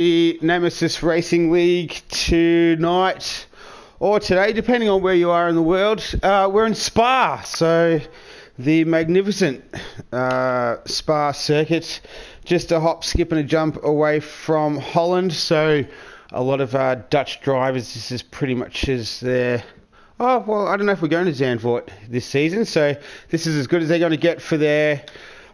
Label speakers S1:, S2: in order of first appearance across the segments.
S1: The Nemesis Racing League tonight or today, depending on where you are in the world. We're in Spa, so the magnificent Spa circuit, just a hop, skip and a jump away from Holland. So a lot of Dutch drivers, this is pretty much as their... Oh, well, I don't know if we're going to Zandvoort this season, so this is as good as they're going to get for their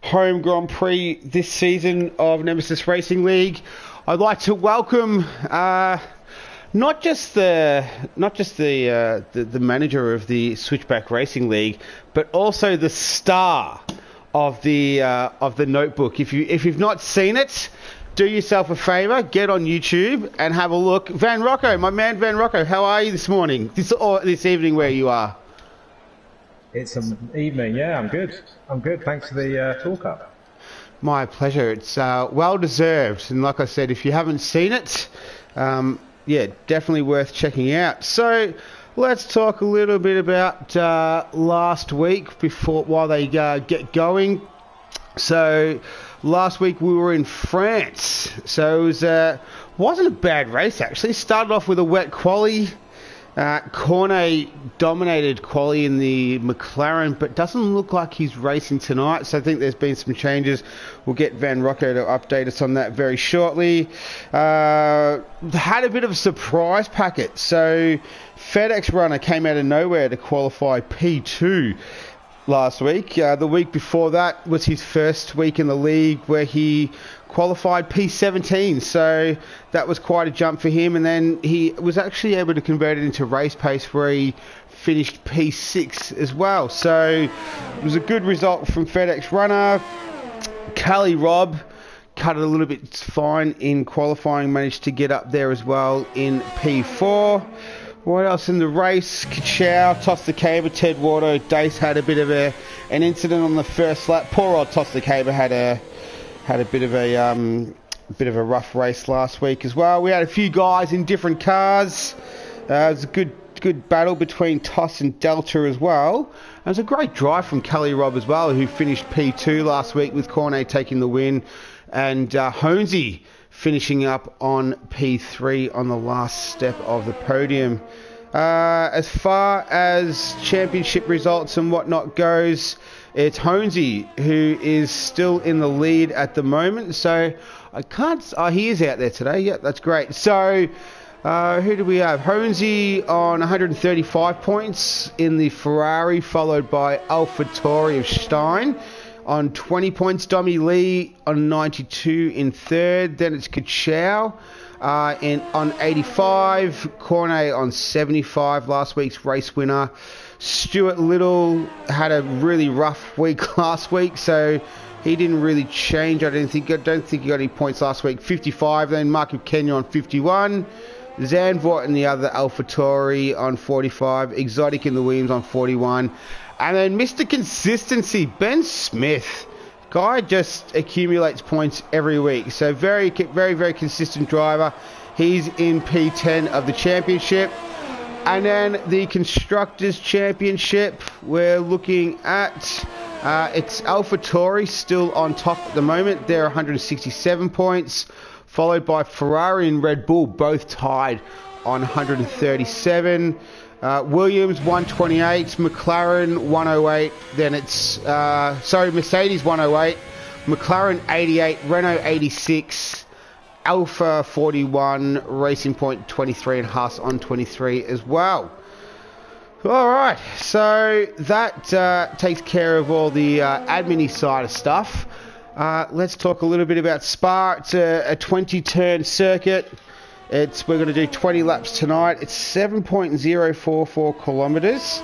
S1: home Grand Prix this season of Nemesis Racing League. I'd like to welcome not just the manager of the Switchback Racing League, but also the star of the notebook. If you've not seen it, do yourself a favour, get on YouTube and have a look. Van Rocco, my man Van Rocco, how are you this morning? This evening where you are?
S2: It's an evening, yeah, I'm good. I'm good, thanks for the talk up.
S1: My pleasure. It's well deserved, and like I said, if you haven't seen it, yeah, definitely worth checking out. So let's talk a little bit about last week while they get going. So last week we were in France, so it wasn't a bad race actually. Started off with a wet quali. Cornet dominated quali in the McLaren, but doesn't look like he's racing tonight, so I think there's been some changes. We'll get Van Rocco to update us on that very shortly. Had a bit of a surprise packet, so FedEx runner came out of nowhere to qualify P2 last week. The week before that was his first week in the league where he qualified P17, so that was quite a jump for him, and then he was actually able to convert it into race pace where he finished P6 as well. So it was a good result from FedEx runner. Cali Rob cut it a little bit fine in qualifying, managed to get up there as well in P4. What else in the race? Kachow tossed the caber. Ted Wardo, Dace had a bit of an incident on the first lap. Poor old tossed the caber had a bit of a rough race last week as well. We had a few guys in different cars. It was a good battle between Toss and Delta as well. It was a great drive from Kelly Robb as well, who finished P2 last week with Cornet taking the win, and Honesy finishing up on P3 on the last step of the podium. As far as championship results and whatnot goes, it's Honesy who is still in the lead at the moment. So I can't... Oh, he is out there today. Yeah, that's great. So who do we have? Honesy on 135 points in the Ferrari, followed by AlphaTauri of Stein on 20 points. Dommy Lee on 92 in third. Then it's Kachow on 85. Cornet on 75, last week's race winner. Stuart Little had a really rough week last week, so he didn't really change. I don't think he got any points last week. 55. Then Mark Kenya on 51. Zandvoort and the other AlphaTauri on 45. Exotic in the Williams on 41. And then Mr. Consistency, Ben Smith. Guy just accumulates points every week. So very, very, very consistent driver. He's in P10 of the championship. And then the Constructors' Championship, we're looking at, it's AlphaTauri still on top at the moment. They're 167 points, followed by Ferrari and Red Bull, both tied on 137. Williams 128, McLaren 108, then it's, Mercedes 108, McLaren 88, Renault 86, Alpha 41, Racing Point 23, and Haas on 23 as well. Alright, so that takes care of all the admin-y side of stuff. Let's talk a little bit about Spa. It's a 20-turn circuit. We're going to do 20 laps tonight. It's 7.044 kilometres.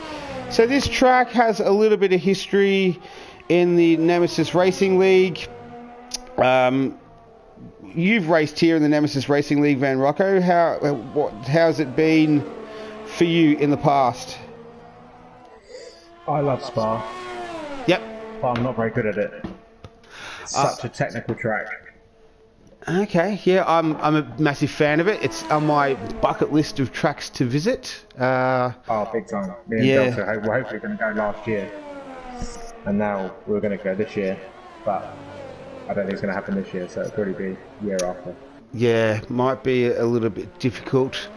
S1: So this track has a little bit of history in the Nemesis Racing League. You've raced here in the Nemesis Racing League, Van Rocco. How's it been for you in the past?
S2: I love Spa.
S1: Yep.
S2: But I'm not very good at it. It's such a technical track.
S1: Okay, yeah, I'm a massive fan of it. It's on my bucket list of tracks to visit.
S2: Oh, big time. Me and Delta were hopefully going to go last year, and now we're going to go this year, but I don't think it's going to happen this year, so it'll probably be the year after.
S1: Yeah, might be a little bit difficult.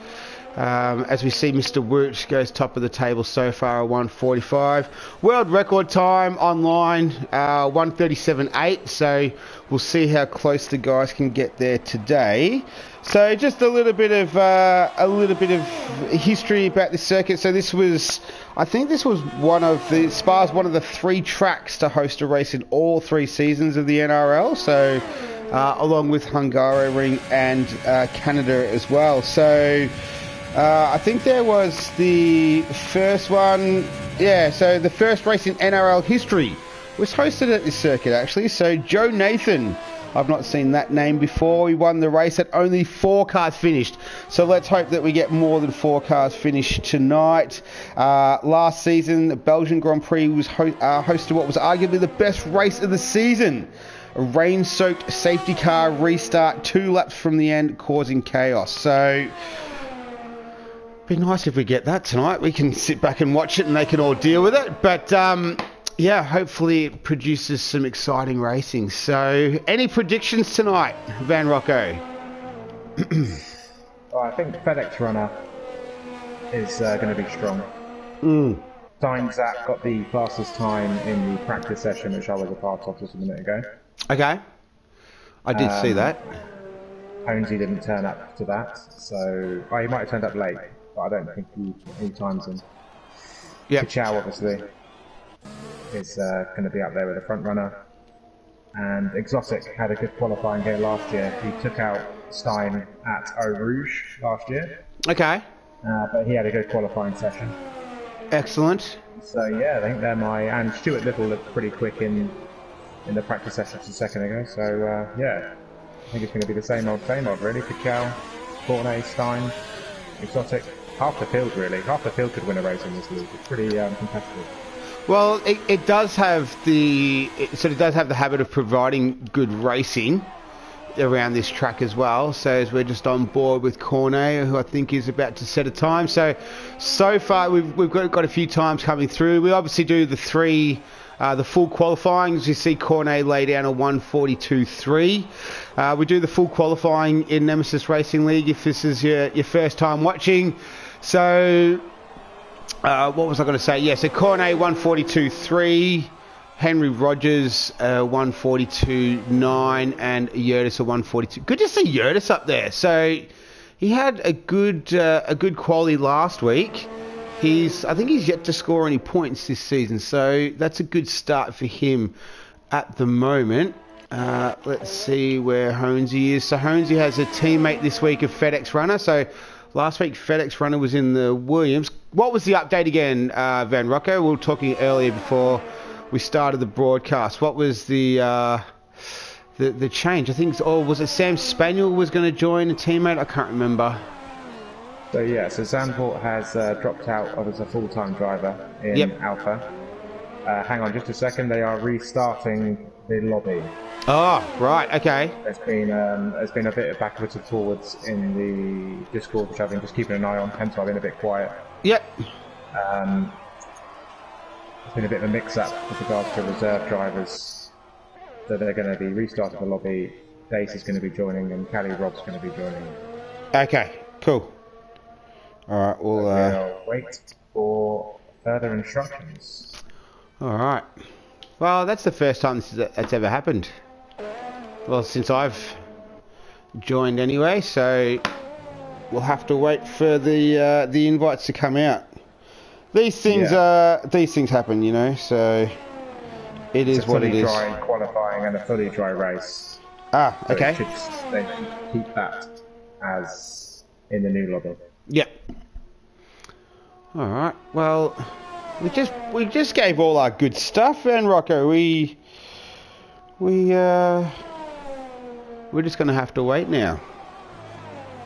S1: As we see, Mr. Wooch goes top of the table so far, 1:45. World record time online, 1:37.8. So we'll see how close the guys can get there today. So just a little bit of history about this circuit. So I think this was Spa's one of the 3 tracks to host a race in all 3 seasons of the NRL. So along with Hungaroring and Canada as well. So. I think there was the first one, so the first race in NRL history was hosted at this circuit actually. So Joe Nathan, I've not seen that name before, he won the race at only 4 cars finished. So let's hope that we get more than 4 cars finished tonight. Last season, the Belgian Grand Prix was hosted what was arguably the best race of the season. A rain-soaked safety car restart 2 laps from the end, causing chaos. So be nice if we get that tonight. We can sit back and watch it and they can all deal with it. But hopefully it produces some exciting racing. So any predictions tonight, Van Rocco?
S2: Well, I think FedEx Runner is going to be strong. Zach got the fastest time in the practice session, which I was a part of just a minute ago.
S1: Okay. I did see that.
S2: Honesy didn't turn up to that, so he might have turned up late. But I don't think he times him.
S1: Yep.
S2: Chow obviously is going to be up there with the front runner. And Exotic had a good qualifying here last year. He took out Stein at Eau Rouge last year.
S1: Okay.
S2: But he had a good qualifying session.
S1: Excellent.
S2: So yeah, I think they're and Stuart Little looked pretty quick in the practice session just a second ago. So yeah, I think it's going to be the same old really. Chow, Cornet, Stein, Exotic. Half the field really. Half the field could win a race in this league. It's pretty competitive.
S1: Well, it does have the habit of providing good racing around this track as well. So as we're just on board with Cornet, who I think is about to set a time. So far we've got a few times coming through. We obviously do the full qualifying. As you see, Cornet lay down a 1:42.3. We do the full qualifying in Nemesis Racing League if this is your first time watching. So, what was I going to say? Yeah, so Cornet 1:42.3, Henry Rogers 1:42.9, and Yurtis a 1:42. Good to see Yurtis up there. So he had a good quality last week. I think he's yet to score any points this season, so that's a good start for him at the moment. Let's see where Honesy is. So Honesy has a teammate this week of FedEx Runner. So last week FedEx Runner was in the Williams. What was the update again, Van Rocco? We were talking earlier before we started the broadcast. What was the change? I think, was it Sam Spaniel was going to join a teammate? I can't remember.
S2: So yeah, so Zandvoort has dropped out as a full-time driver in Alpha. Hang on just a second, they are restarting the lobby.
S1: Oh, right, okay.
S2: There's been a bit of backwards and forwards in the Discord, which I've been just keeping an eye on, hence I've been a bit quiet.
S1: Yep.
S2: There's been a bit of a mix-up with regards to reserve drivers. So they're going to be restarting the lobby, Dace is going to be joining, and Callie Rob's going to be joining.
S1: Okay, cool. Alright, we'll
S2: wait for further instructions.
S1: Alright. Well, that's the first time that's ever happened. Well, since I've joined anyway, so we'll have to wait for the invites to come out. These things happen, you know, so it is what it is.
S2: It's a fully dry qualifying and a fully dry race.
S1: Ah, okay.
S2: So they should keep that as in the new lobby.
S1: Yep. All right. Well, we just gave all our good stuff, and Rocco, we're just going to have to wait now.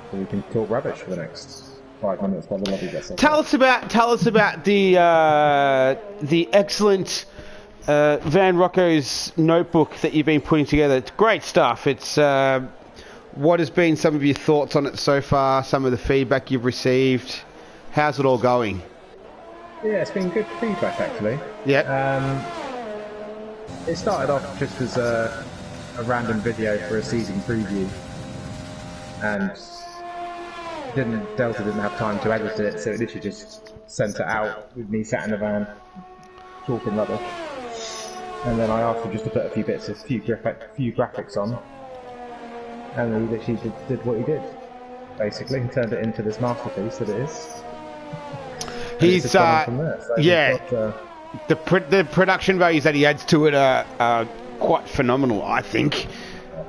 S2: So we can talk rubbish for the next 5 minutes while the lobby gets up.
S1: Tell us about the excellent Van Rocco's notebook that you've been putting together. It's great stuff. It's what has been some of your thoughts on it so far? Some of the feedback you've received. How's it all going?
S2: Yeah, it's been good feedback actually.
S1: Yeah.
S2: It started off just as a random video for a season preview, and Delta didn't have time to edit it, so it literally just sent it out with me sat in the van talking rubbish. And then I asked him just to put a few graphics on, and he literally did what he did. Basically, he turned it into this masterpiece that it is.
S1: He's yeah. The production values that he adds to it are quite phenomenal, I think.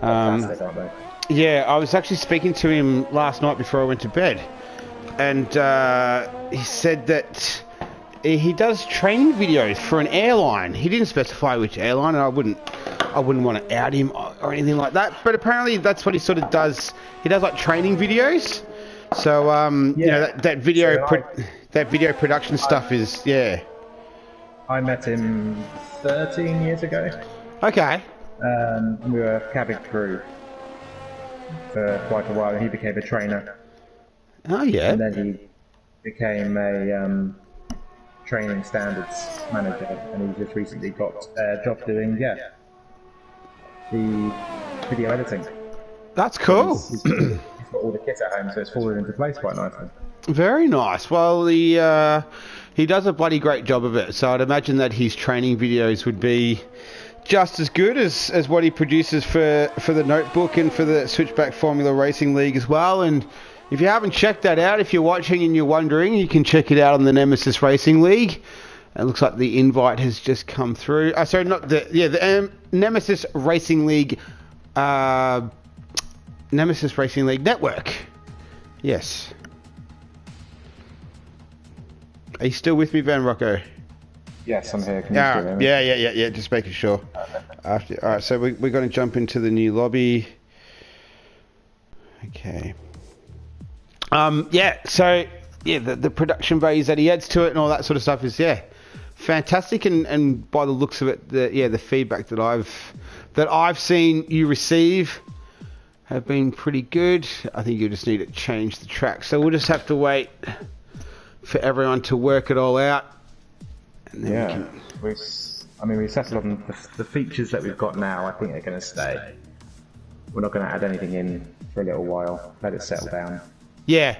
S2: Fantastic, aren't they?
S1: Yeah, I was actually speaking to him last night before I went to bed, and he said that he does training videos for an airline. He didn't specify which airline, and I wouldn't want to out him or anything like that. But apparently, that's what he sort of does. He does like training videos. So you know, that video production stuff is
S2: I met him 13 years ago.
S1: Okay.
S2: And we were cabin crew for quite a while, and he became a trainer.
S1: Oh yeah.
S2: And then he became a training standards manager, and he just recently got a job doing the video editing.
S1: That's cool.
S2: He's got all the kit at home, so it's fallen into place quite nicely.
S1: Very nice. Well, he does a bloody great job of it, so I'd imagine that his training videos would be just as good as what he produces for the Notebook and for the Switchback Formula Racing League as well. And if you haven't checked that out, if you're watching and you're wondering, you can check it out on the Nemesis Racing League. It looks like the invite has just come through. Sorry, not the Nemesis Racing League, Nemesis Racing League Network. Yes. Are you still with me, Van Rocco?
S2: Yes, I'm here. Can you still hear me?
S1: Yeah. Just making sure.
S2: Okay.
S1: All right, so we're going to jump into the new lobby. Okay. The production values that he adds to it and all that sort of stuff is fantastic. And by the looks of it, the feedback that I've seen you receive have been pretty good. I think you just need to change the track. So we'll just have to wait for everyone to work it all out. And then
S2: we settled on the features that we've got now. I think they're going to stay. We're not going to add anything in for a little while. Let it settle down.
S1: Yeah.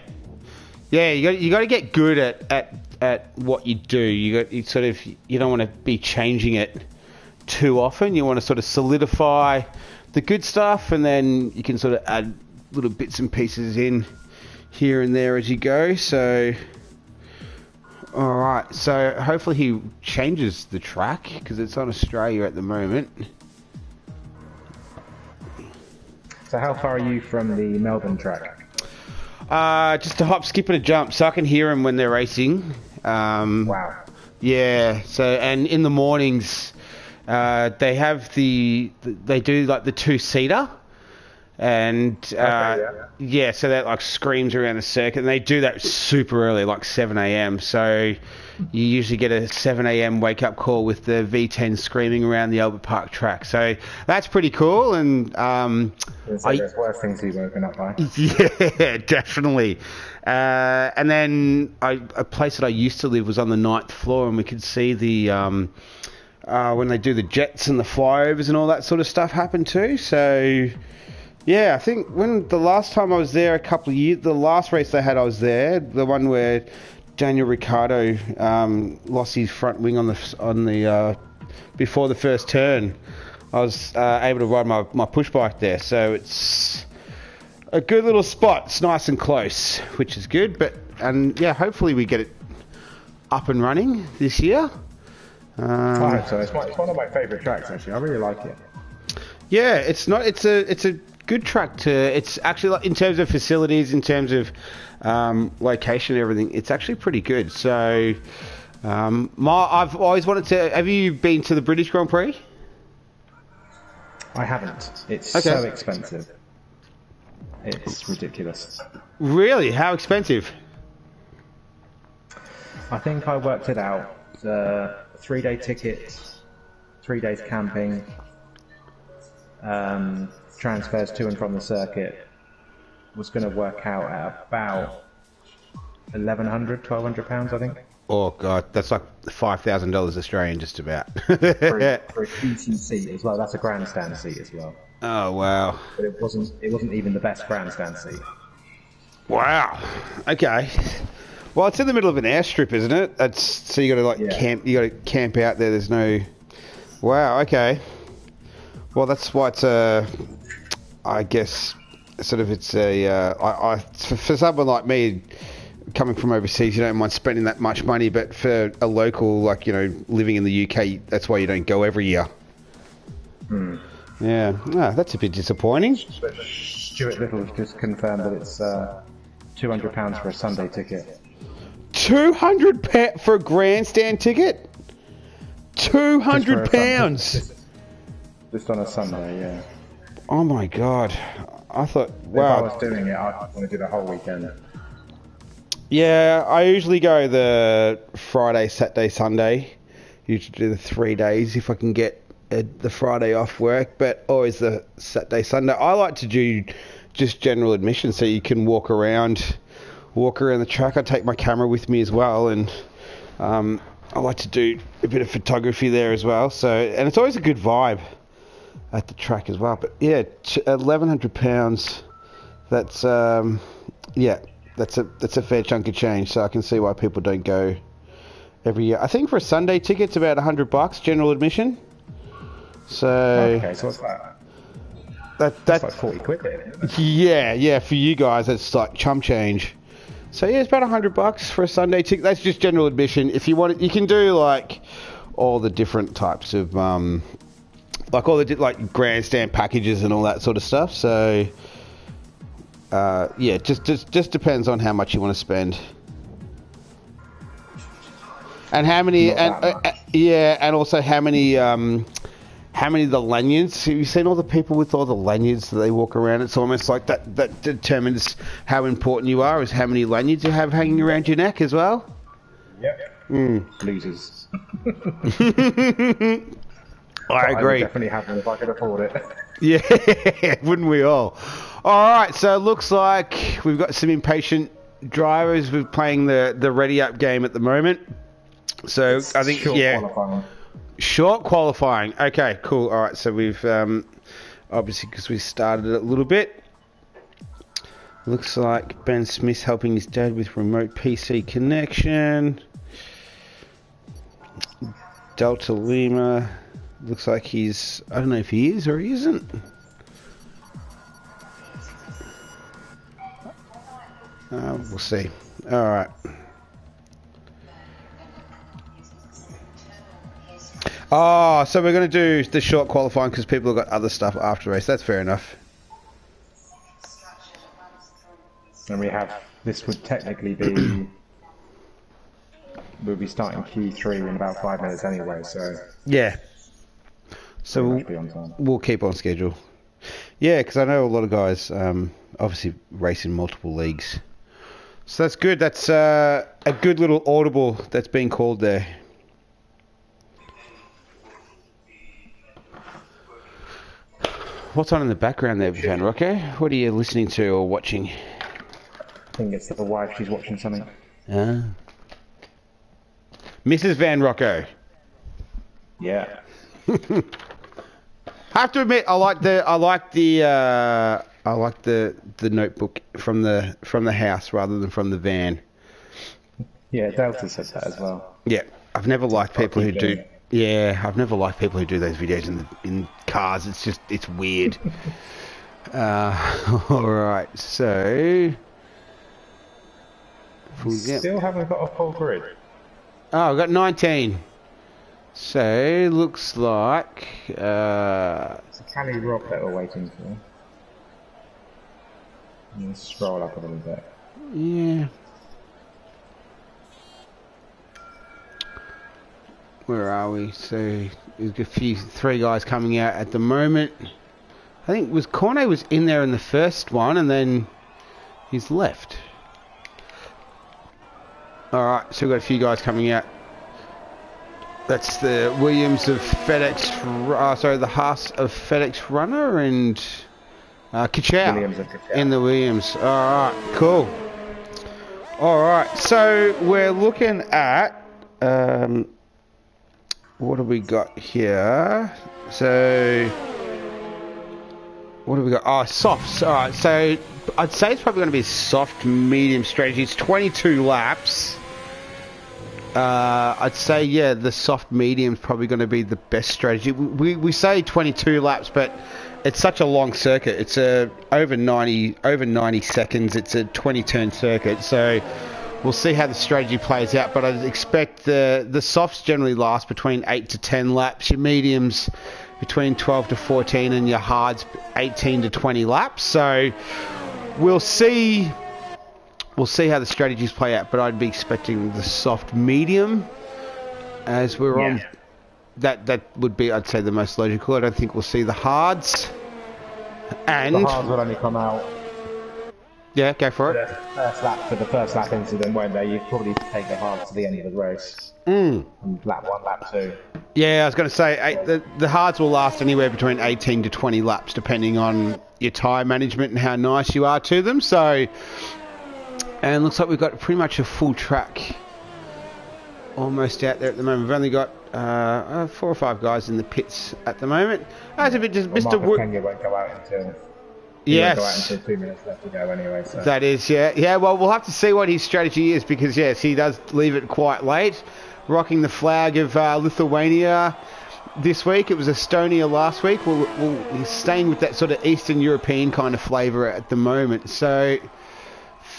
S1: You got to get good at what you do. You don't want to be changing it too often. You want to sort of solidify the good stuff, and then you can sort of add little bits and pieces in here and there as you go. So, all right. So hopefully he changes the track because it's on Australia at the moment.
S2: So how far are you from the Melbourne track?
S1: Just a hop, skip, and a jump, so I can hear them when they're racing.
S2: Wow.
S1: Yeah. So, and in the mornings, they have they do like the 2-seater, and so that like screams around the circuit, and they do that super early, like 7 a.m. So you usually get a 7 a.m. wake up call with the V10 screaming around the Albert Park track. So that's pretty cool. And
S2: there's worse things to be woken up by.
S1: Yeah, definitely. And then a place that I used to live was on the 9th floor, and we could see the when they do the jets and the flyovers and all that sort of stuff happen too. So yeah, I think when the last time I was there, a couple of years, the last race they had, I was there, the one where Daniel Ricciardo lost his front wing on the before the first turn. I was able to ride my push bike there, so it's a good little spot. It's nice and close, which is good. Hopefully we get it up and running this year.
S2: I hope so. It's one of my favourite tracks, actually. I really like it.
S1: Yeah, it's a good track to. It's actually, like, in terms of facilities, in terms of location, and everything. It's actually pretty good. So, I've always wanted to. Have you been to the British Grand Prix?
S2: I haven't. It's so expensive. It's ridiculous.
S1: Really? How expensive?
S2: I think I worked it out. 3-day ticket, 3 days camping, transfers to and from the circuit was going to work out at about £1,100 I think.
S1: Oh god, that's like $5,000 Australian, just about.
S2: for a decent seat as well. That's a grandstand seat as well.
S1: Oh wow.
S2: But it wasn't even the best grandstand seat.
S1: Wow. Okay. Well, it's in the middle of an airstrip, isn't it? That's so you got to like camp. You got to camp out there. There's no. Wow. Okay. Well, that's why it's a. I guess sort of it's a. For someone like me, coming from overseas, you don't mind spending that much money, but for a local, like living in the UK, that's why you don't go every year.
S2: Hmm.
S1: Yeah. Oh, that's a bit disappointing.
S2: Stuart Little's just confirmed that it's £200 for a Sunday ticket.
S1: £200 for a grandstand ticket? £200?
S2: Just on a Sunday, yeah.
S1: Oh my god. I thought, wow.
S2: If I was doing it, I'd want to do the whole weekend.
S1: Yeah, I usually go the Friday, Saturday, Sunday. Usually do the 3 days if I can get the Friday off work, but always the Saturday, Sunday. I like to do just general admission so you can walk around the track. I take my camera with me as well, and I like to do a bit of photography there as well. So, and it's always a good vibe at the track as well. But yeah, £1,100. That's that's a fair chunk of change. So I can see why people don't go every year. I think for a Sunday ticket, it's about $100 general admission. So
S2: okay, so what's that? That's like 40 quid there, isn't it?
S1: Yeah, for you guys, it's like chump change. So yeah, it's about $100 for a Sunday ticket. That's just general admission. If you want it, you can do like all the different types of like all the like grandstand packages and all that sort of stuff. So yeah, just depends on how much you want to spend. And how many and also how many of the lanyards. Have you seen all the people with all the lanyards that they walk around? It's almost like that determines how important you are, is how many lanyards you have hanging around your neck as well.
S2: Yep. Losers.
S1: I agree.
S2: I would definitely have them if I could afford it.
S1: Yeah, wouldn't we all? Alright, so it looks like we've got some impatient drivers. We're playing the ready up game at the moment. So
S2: It's
S1: I think
S2: qualifying.
S1: Short qualifying. Okay, cool. All right, so we've obviously because we started it a little bit. Looks like Ben Smith's helping his dad with remote PC connection. Delta Lima. Looks like he's. I don't know if he is or he isn't. We'll see. All right. Oh, so we're going to do the short qualifying because people have got other stuff after race. That's fair enough.
S2: And we have, this would technically be, we'll be starting Q3 in about 5 minutes anyway, so.
S1: Yeah. So we'll keep on schedule. Yeah, because I know a lot of guys obviously race in multiple leagues. So that's good. That's a good little audible that's being called there. What's on in the background there, Van Rocco? What are you listening to or watching?
S2: I think it's the wife, she's watching something.
S1: Mrs. Van Rocco.
S2: Yeah.
S1: I have to admit, I like the notebook from the house rather than from the van.
S2: Yeah, Delta said that as well.
S1: Yeah, I've never liked people who do. Yeah, I've never liked people who do those videos in cars. It's weird. All right, so
S2: still haven't got a full grid.
S1: Oh, I've got 19. So looks like
S2: it's a Cali Rock that we're waiting for. Let's scroll up a little bit.
S1: Yeah. Where are we? So there's a three guys coming out at the moment. I think Cornet was in there in the first one, and then he's left. All right, so we've got a few guys coming out. That's the Williams of FedEx. The Haas of FedEx Runner and Kachow in the Williams. All right, cool. All right, so we're looking at. What have we got here? So What have we got? Oh, softs. All right, so I'd say it's probably going to be a soft medium strategy. It's 22 laps. I'd say, yeah, the soft medium is probably going to be the best strategy. We say 22 laps, but it's such a long circuit. It's over 90 seconds. It's a 20-turn circuit, so we'll see how the strategy plays out. But I'd expect the softs generally last between 8 to 10 laps. Your mediums between 12 to 14, and your hards 18 to 20 laps. So we'll see. We'll see how the strategies play out, but I'd be expecting the soft medium as we're on. That would be, I'd say, the most logical. I don't think we'll see the hards. And
S2: the hards will only come out.
S1: Yeah, go for it.
S2: For the first lap incident, won't they? You'd probably take the hards to the end of the race. Lap 1, lap 2.
S1: Yeah, I was going to say the hards will last anywhere between 18 to 20 laps, depending on your tyre management and how nice you are to them. So. And looks like we've got pretty much a full track almost out there at the moment. We've only got 4 or 5 guys in the pits at the moment. That's a bit just Mr. Wood.
S2: Kenya won't go out until.
S1: Yes.
S2: Won't go out until 2 minutes left to go anyway. So.
S1: That is, yeah. Yeah, well, we'll have to see what his strategy is because, yes, he does leave it quite late. Rocking the flag of Lithuania this week. It was Estonia last week. He's staying with that sort of Eastern European kind of flavour at the moment. So.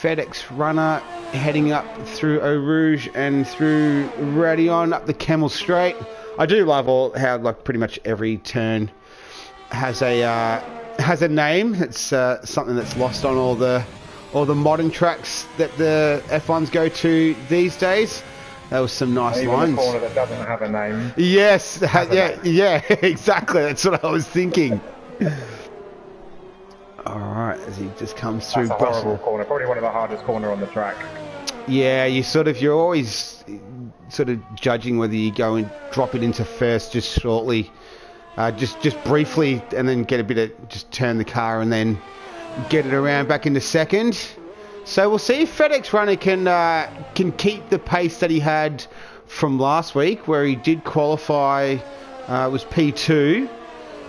S1: FedEx runner heading up through Eau Rouge and through Radion up the Camel Straight. I do love how like pretty much every turn has a name. It's something that's lost on all the modern tracks that the F1s go to these days. That was some nice lines.
S2: Even a corner that doesn't have a name.
S1: Yes, yeah, exactly. That's what I was thinking. Alright, as he just comes through.
S2: That's a horrible corner, probably one of the hardest corner on the track.
S1: Yeah, you're always sort of judging whether you go and drop it into first just shortly, just briefly, and then get a bit of, just turn the car and then get it around back into second. So we'll see if FedEx runner can keep the pace that he had from last week, where he did qualify, it was P2.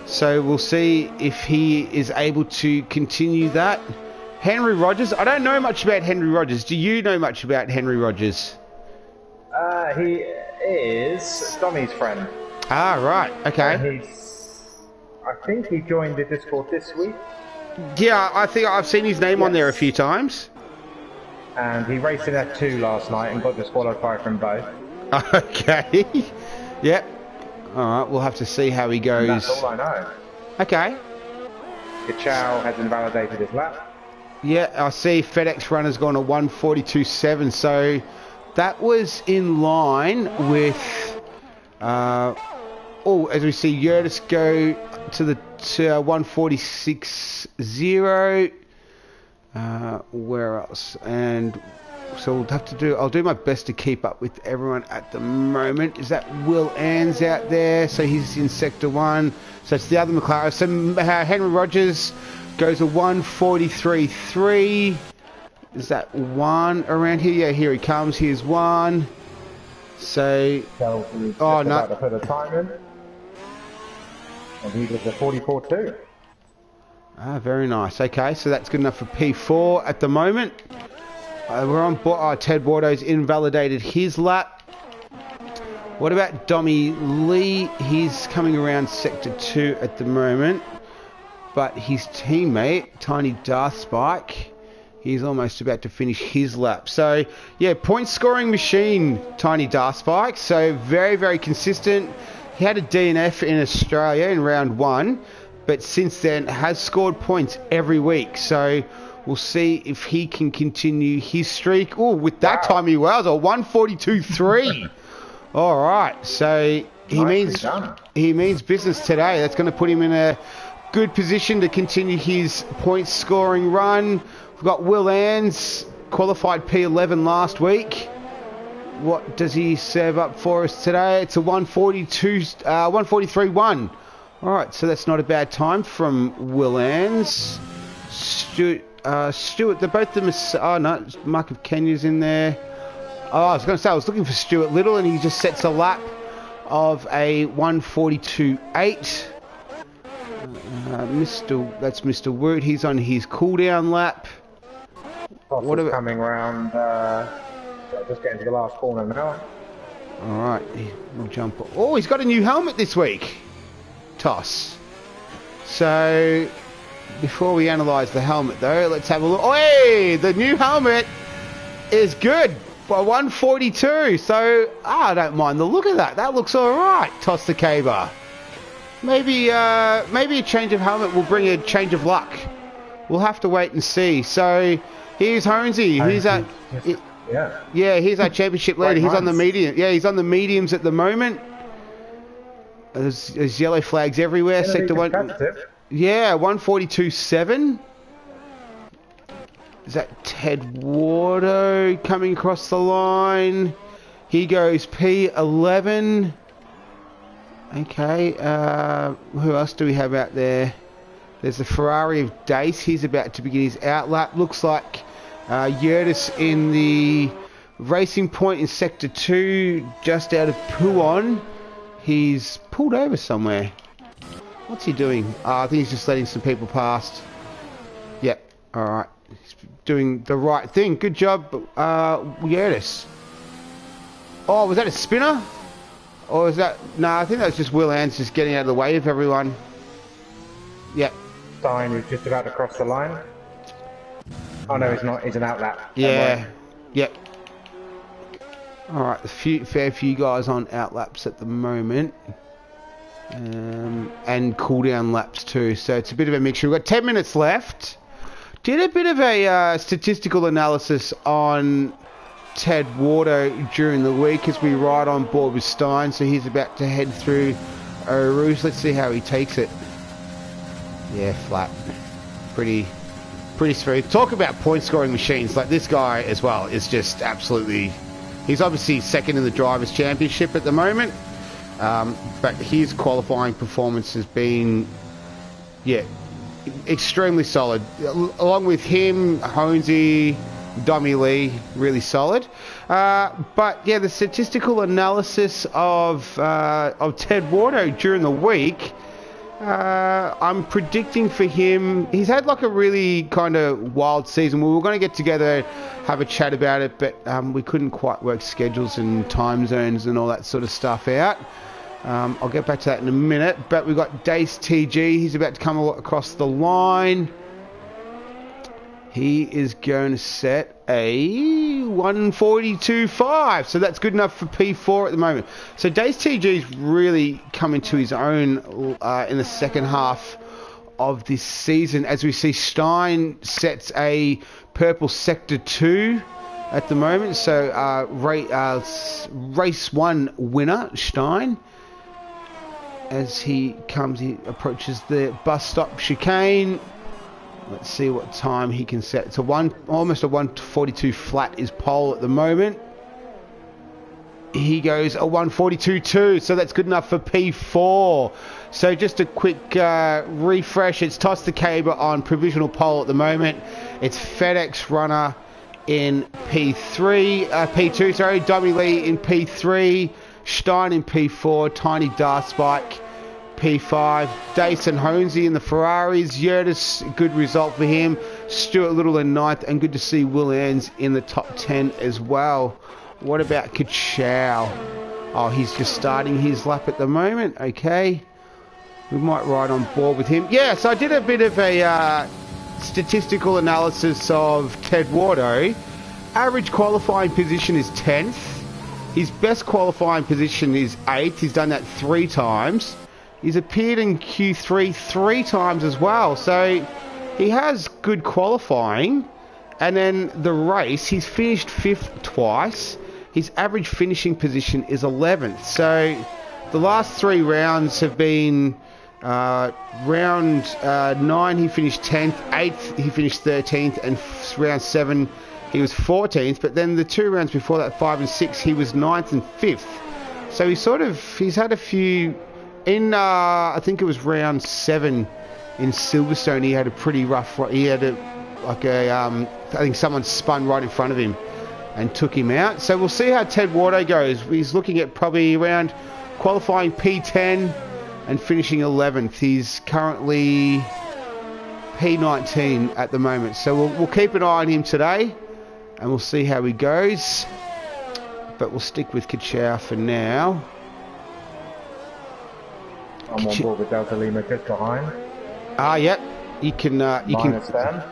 S1: So we'll see if he is able to continue that. Henry Rogers. I don't know much about Henry Rogers. Do you know much about Henry Rogers?
S2: He is Tommy's friend.
S1: Ah, right. Okay.
S2: I think he joined the Discord this week.
S1: Yeah, I think I've seen his name on there a few times.
S2: And he raced in F2 last night and got disqualified from both.
S1: Okay. Yep. Alright, we'll have to see how he goes.
S2: And that's all I know.
S1: Okay.
S2: Chow has invalidated his lap.
S1: Yeah, I see FedEx runner's gone to 142.7, so that was in line with as we see Yurtis go to 146.0. Where else? And so we'll have to I'll do my best to keep up with everyone at the moment. Is that Will Ann's out there? So he's in Sector 1. So it's the other McLaren. So Henry Rogers goes to 143.3. Is that 1 around here? Yeah, here he comes. Here's 1. So...
S2: oh, no. To put a time in. And he was a 44.2.
S1: Ah, very nice. Okay, so that's good enough for P4 at the moment. We're on Ted Bordeaux's invalidated his lap. What about Dommy Lee? He's coming around Sector 2 at the moment. But his teammate, Tiny Darth Spike, he's almost about to finish his lap. So, yeah, point scoring machine, Tiny Darth Spike. So, very, very consistent. He had a DNF in Australia in round 1. But since then, has scored points every week. So... we'll see if he can continue his streak. Oh, with that time he was a 142.3. All right, so he means business today. That's going to put him in a good position to continue his point scoring run. We've got Will Ann's qualified P11 last week. What does he serve up for us today? It's a 143.1. All right, so that's not a bad time from Will Ann's. Stuart, they're both the... oh, no, Mark of Kenya's in there. Oh, I was going to say, I was looking for Stuart Little, and he just sets a lap of a 142.8. That's Mr. Woot. He's on his cooldown lap.
S2: What are coming round? Just getting to the last corner now.
S1: All right, we'll jump. Oh, he's got a new helmet this week. Toss. So before we analyse the helmet, though, let's have a look. Oh, hey, the new helmet is good by 142. So I don't mind the look of that. That looks all right. Toss the caber. Maybe a change of helmet will bring a change of luck. We'll have to wait and see. So here's Honesy. He's at he's our championship leader. He's on the medium. Yeah, he's on the mediums at the moment. There's yellow flags everywhere. Sector 1. Yeah, 142.7. Is that Ted Wardo coming across the line? He goes P11. Okay, who else do we have out there? There's the Ferrari of Dace. He's about to begin his outlap. Looks like Yurtis in the racing point in Sector 2, just out of Puon. He's pulled over somewhere. What's he doing? I think he's just letting some people past. Yep, alright. He's doing the right thing. Good job, Yurtis. Oh, was that a spinner? Or is that... No, I think that was just Will Ann's just getting out of the way of everyone. Yep.
S2: Stein is just about to cross the line. Oh no, he's not. He's an outlap.
S1: Yeah. Yep. Alright, fair few guys on outlaps at the moment. And cooldown laps too. So it's a bit of a mixture. We've got 10 minutes left. Did a bit of a statistical analysis on Ted Wardo during the week as we ride on board with Stein. So he's about to head through Rouge. Let's see how he takes it. Yeah, flat. Pretty smooth. Talk about point scoring machines. Like this guy as well is just absolutely... He's obviously second in the Drivers' Championship at the moment. But his qualifying performance has been, extremely solid. Along with him, Honesy, Dommy Lee, really solid. But yeah, the statistical analysis of Ted Wardo during the week, I'm predicting for him, he's had like a really kind of wild season. We were going to get together, have a chat about it, but we couldn't quite work schedules and time zones and all that sort of stuff out. I'll get back to that in a minute, but we've got Dace TG. He's about to come across the line. He is going to set a 142.5, so that's good enough for P4 at the moment. So Dace TG is really coming to his own in the second half of this season, as we see Stein sets a purple Sector 2 at the moment. So race 1 winner, Stein. As he approaches the bus stop chicane. Let's see what time he can set. It's almost a 142 flat is pole at the moment. He goes a 142.2, so that's good enough for P4. So just a quick refresh. It's Toss the Caber on provisional pole at the moment. It's FedEx Runner in P2, sorry. Dommy Lee in P3. Stein in P4. Tiny Darspike P5. Dace and Honesy in the Ferraris. Yurtis, good result for him. Stuart Little in 9th, and good to see Will Ann's in the top 10 as well. What about Kachow? Oh, he's just starting his lap at the moment. Okay. We might ride on board with him. Yeah, so I did a bit of a statistical analysis of Ted Wardo. Average qualifying position is 10th. His best qualifying position is 8th. He's done that 3 times. He's appeared in Q3 3 times as well. So he has good qualifying. And then the race, he's finished 5th twice. His average finishing position is 11th. So the last 3 rounds have been round 9 he finished 10th, 8th he finished 13th, and round 7 he was 14th. But then the 2 rounds before that, 5 and 6, he was 9th and 5th. So he's had a few... In, I think it was round 7 in Silverstone, he had a pretty rough... He had I think someone spun right in front of him and took him out. So we'll see how Ted Wardo goes. He's looking at probably around qualifying P10, and finishing 11th. He's currently P19 at the moment. So we'll keep an eye on him today, and we'll see how he goes. But we'll stick with Kachow for now.
S2: I'm on board with Delta Lima just behind.
S1: Yep. You can.
S2: Minus them.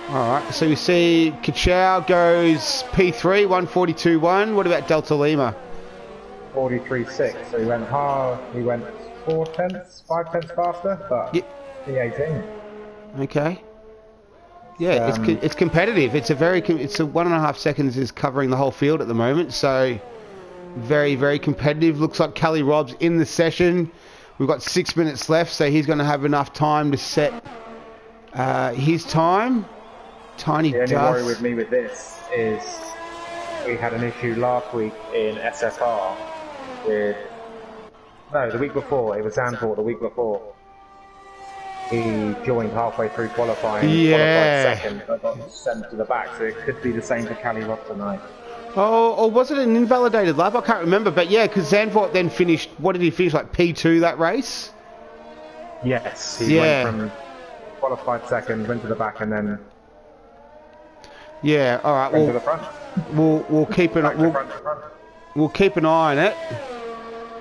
S1: Alright, so we see Kachow goes P3, 142.1. What about Delta Lima?
S2: 43.6. So he went hard. He went 5 tenths faster, but P18.
S1: Okay. Yeah, it's competitive. It's a 1.5 seconds is covering the whole field at the moment, so very, very competitive. Looks like Kelly Robb's in the session. We've got 6 minutes left, so he's going to have enough time to set his time. Tiny
S2: The only
S1: dust.
S2: worry with me with this is we had an issue last week in SFR with... No, the week before. It was Zandvoort the week before. He joined halfway through qualifying, qualified second, but got sent to the back, so it could be the same for Kelly Robb tonight.
S1: Oh, or was it an invalidated lap? I can't remember, but yeah, because Zandvoort then finished, what did he finish, like P2 that race?
S2: Yes, he went from qualified second, went to the back, and then
S1: all right,
S2: went to the front.
S1: We'll keep an we'll keep an eye on it,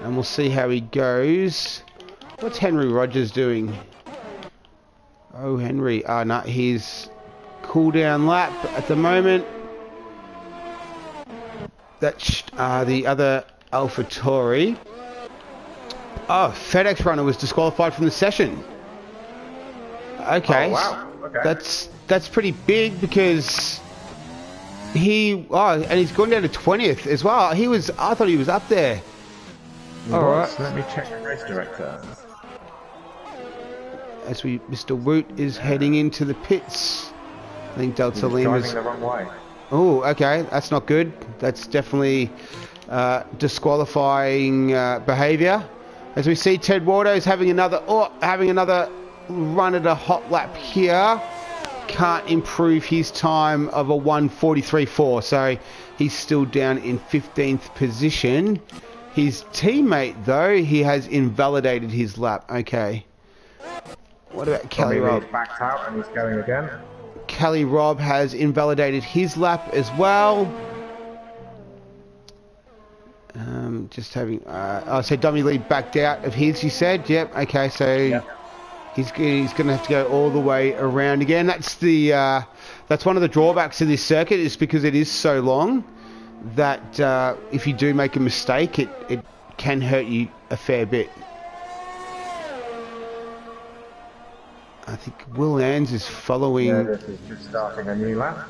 S1: and we'll see how he goes. What's Henry Rogers doing? Oh, Henry. No, he's cool down lap at the moment. That's the other AlphaTauri. Oh, FedEx runner was disqualified from the session. Okay.
S2: Oh, wow. Okay.
S1: That's pretty big because and he's gone down to 20th as well. I thought he was up there. All right.
S2: Let me check the race director.
S1: As Mr. Woot is heading into the pits. I think Delta Lima's
S2: driving the wrong way.
S1: Oh, okay. That's not good. That's definitely disqualifying behaviour. As we see, Ted Wardo's having another run at a hot lap here. Can't improve his time of a 1:43.4, so he's still down in 15th position. His teammate, though, he has invalidated his lap. Okay. What about Kelly Robb?
S2: Backed out and he's going again.
S1: Kelly Robb has invalidated his lap as well. Just having... so Dummy Lee backed out of his, you said? Yep, okay, so he's going to have to go all the way around again. That's that's one of the drawbacks of this circuit, is because it is so long that if you do make a mistake, it can hurt you a fair bit. I think Will Ans is following...
S2: Yeah, this is just starting a new lap.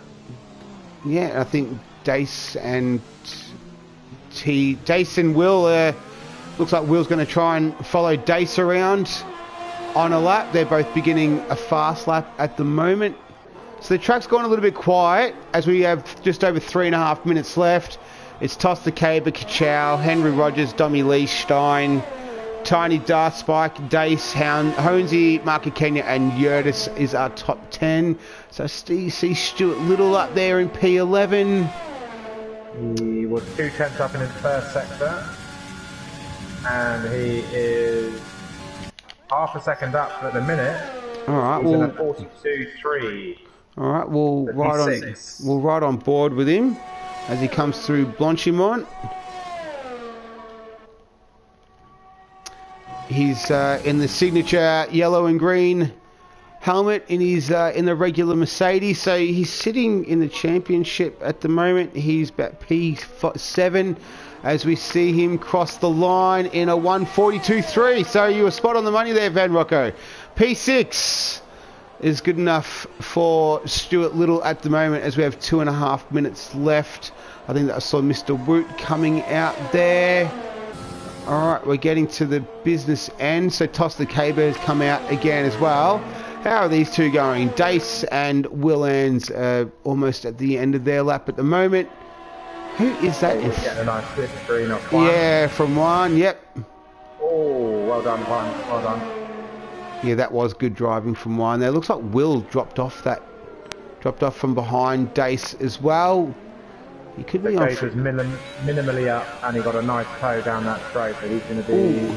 S1: Yeah, I think Dace and Will... looks like Will's going to try and follow Dace around on a lap. They're both beginning a fast lap at the moment. So the track's gone a little bit quiet as we have just over 3.5 minutes left. It's Toss the Caber, Kachow, Henry Rogers, Dommy Lee, Stein... Tiny Dust, Spike, Dace, Honesy, Marka Kenya and Yurtis is our top 10. So see Stuart Little up there in P11.
S2: He was 2 tenths up in his first sector. And he is half a second up at the minute.
S1: Alright,
S2: he's in a 42.3.
S1: Alright, we'll ride on board with him as he comes through Blanchimont. He's in the signature yellow and green helmet in his in the regular Mercedes, so he's sitting in the championship at the moment. He's about P7 as we see him cross the line in a 1:42.3. So you were spot on the money there, Van Rocco. P6 is good enough for Stuart Little at the moment as we have 2.5 minutes left. I think that I saw Mr. Woot coming out there. Alright, we're getting to the business end, so Toss the Caber has come out again as well. How are these two going? Dace and Will Ans almost at the end of their lap at the moment. Who is that?
S2: We're getting a nice slipstream off one.
S1: Yeah, from one, yep.
S2: Oh, well done, one. Well done.
S1: Yeah, that was good driving from one there. Looks like Will dropped off from behind Dace as well. He could
S2: The
S1: be on.
S2: gauge was minimally up, and he got a nice toe down that straight, so he's going to be...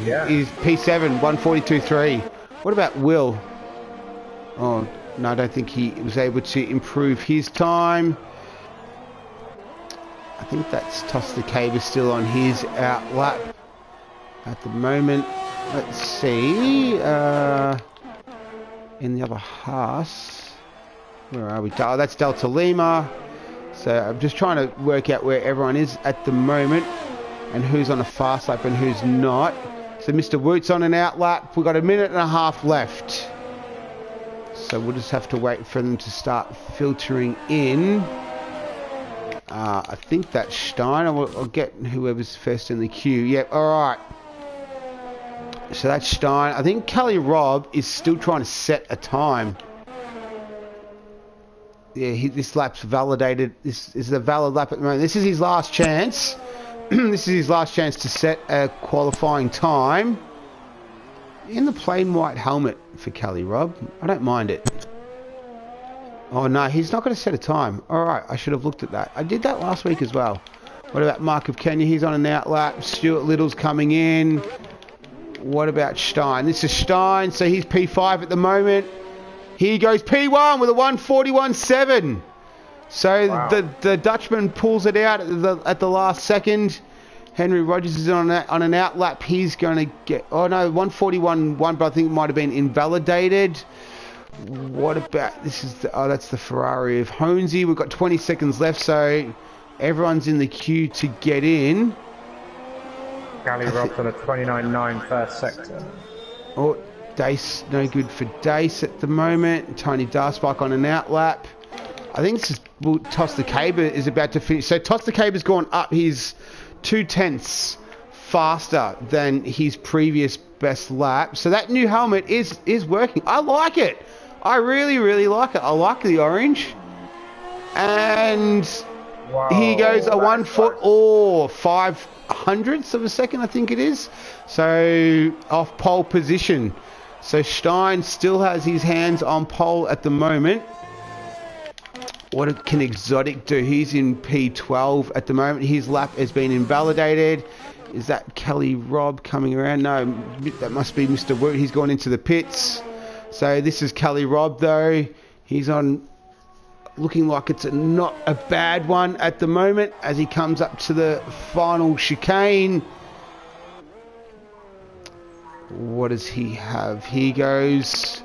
S2: yeah.
S1: He's P7, 142.3. What about Will? Oh, no, I don't think he was able to improve his time. I think that's Toss the Cave is still on his out lap at the moment. Let's see. In the other half, where are we? Oh, that's Delta Lima. So I'm just trying to work out where everyone is at the moment and who's on a fast lap and who's not. So Mr. Woot's on an out lap. We've got a minute and a half left. So we'll just have to wait for them to start filtering in. I think that's Stein. I'll get whoever's first in the queue. Yep, alright. So that's Stein. I think Kelly Robb is still trying to set a time. Yeah, this lap's validated. This is a valid lap at the moment. This is his last chance. This is his last chance to set a qualifying time. In the plain white helmet for Kelly Robb. I don't mind it. Oh no, he's not going to set a time. Alright, I should have looked at that. I did that last week as well. What about Mark of Kenya? He's on an out lap. Stuart Little's coming in. What about Stein? This is Stein, so he's P5 at the moment. Here goes P1 with a 141.7. So
S2: wow.
S1: the Dutchman pulls it out at the last second. Henry Rogers is on an out lap. He's going to get... oh no, 141.1, but I think it might have been invalidated. What about... this is the... oh, that's the Ferrari of Honesy. We've got 20 seconds left, so everyone's in the queue to get in.
S2: Gally Robb's on a 29.9 first sector.
S1: Oh, Dace, no good for Dace at the moment. Tony Darspike on an out lap. I think this is... well, Toss the Caber is about to finish. So Toss the Caber's gone up. He's 0.2 faster than his previous best lap. So that new helmet is working. I like it. I really, really like it. I like the orange. And
S2: wow,
S1: he goes a 1 foot or 5/100ths of a second, I think it is. So off pole position. So Stein still has his hands on pole at the moment. What can Exotic do? He's in P12 at the moment. His lap has been invalidated. Is that Kelly Robb coming around? No, that must be Mr. Woot. He's gone into the pits. So this is Kelly Robb though. He's on, looking like it's not a bad one at the moment as he comes up to the final chicane. What does he have? He goes...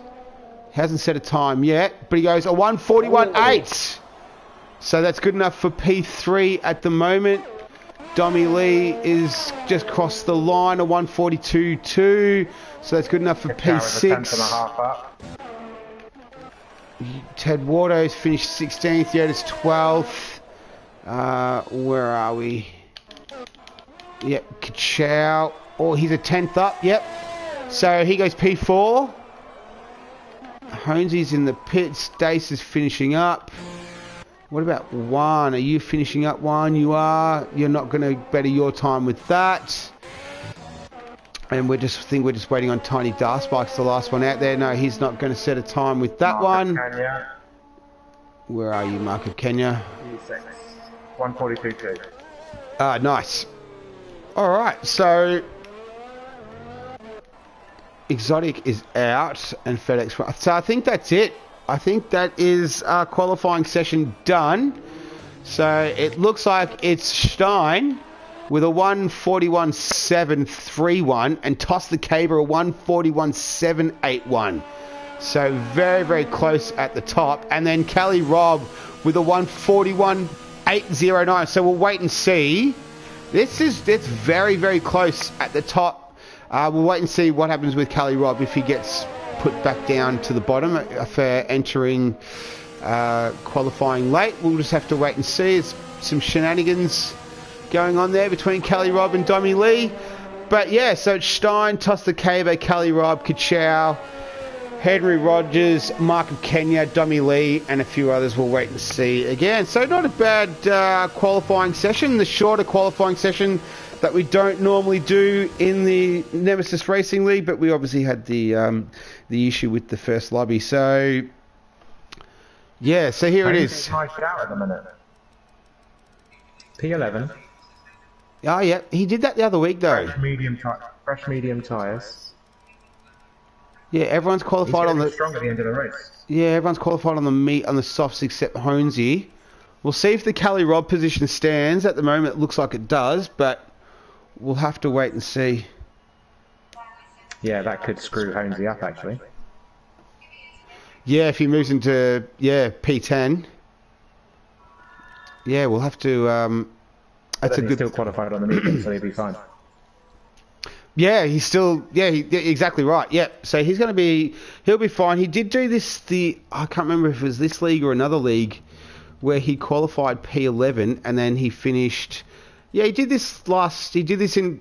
S1: hasn't set a time yet, but he goes a 141.8. So that's good enough for P3 at the moment. Dommy Lee is just crossed the line, a 142.2. So that's good enough for P6. Ted Wardo's finished 16th, Yoda's 12th. Where are we? Yep, Kachow. Oh, he's a 10th up, yep. So he goes P4. Honesy's in the pits. Dace is finishing up. What about Juan? Are you finishing up, Juan? You are. You're not going to better your time with that. And we're just waiting on Tiny Darspike's the last one out there. No, he's not going to set a time with that one.
S2: Kenya.
S1: Where are you, Mark of Kenya?
S2: 142.2.
S1: Ah, nice. All right, so Exotic is out and FedEx. So I think that's it. I think that is our qualifying session done. So it looks like it's Stein with a 141.731 and Toss the Caber a 141.781. So very, very close at the top. And then Kelly Robb with a 141.809. So we'll wait and see. It's very, very close at the top. We'll wait and see what happens with Kelly Robb if he gets put back down to the bottom for entering qualifying late. We'll just have to wait and see. There's some shenanigans going on there between Kelly Robb and Dommy Lee. But yeah, so it's Stein, Toss the Caber, Kelly Robb, Kachow, Henry Rogers, Mark of Kenya, Dommy Lee, and a few others. We'll wait and see again. So not a bad qualifying session. The shorter qualifying session that we don't normally do in the Nemesis Racing League, but we obviously had the issue with the first lobby. So yeah, so here it is.
S2: Nice out at the minute. P11.
S1: Oh, yeah. He did that the other week, though.
S2: Fresh medium tyres.
S1: Yeah, everyone's qualified on the...
S2: strong at the end of the race.
S1: Yeah, everyone's qualified on the softs except Honesy. We'll see if the Cali Rob position stands. At the moment, it looks like it does, but we'll have to wait and see.
S2: Yeah, that could screw Honesy up, actually.
S1: Yeah, if he moves into, P10. Yeah, we'll have to...
S2: That's he's still qualified on the medium, so he'll be fine.
S1: Yeah, he's still... Yeah, exactly right. Yeah, so he'll be fine. He did do this, I can't remember if it was this league or another league, where he qualified P11 and then he finished... Yeah, he did this in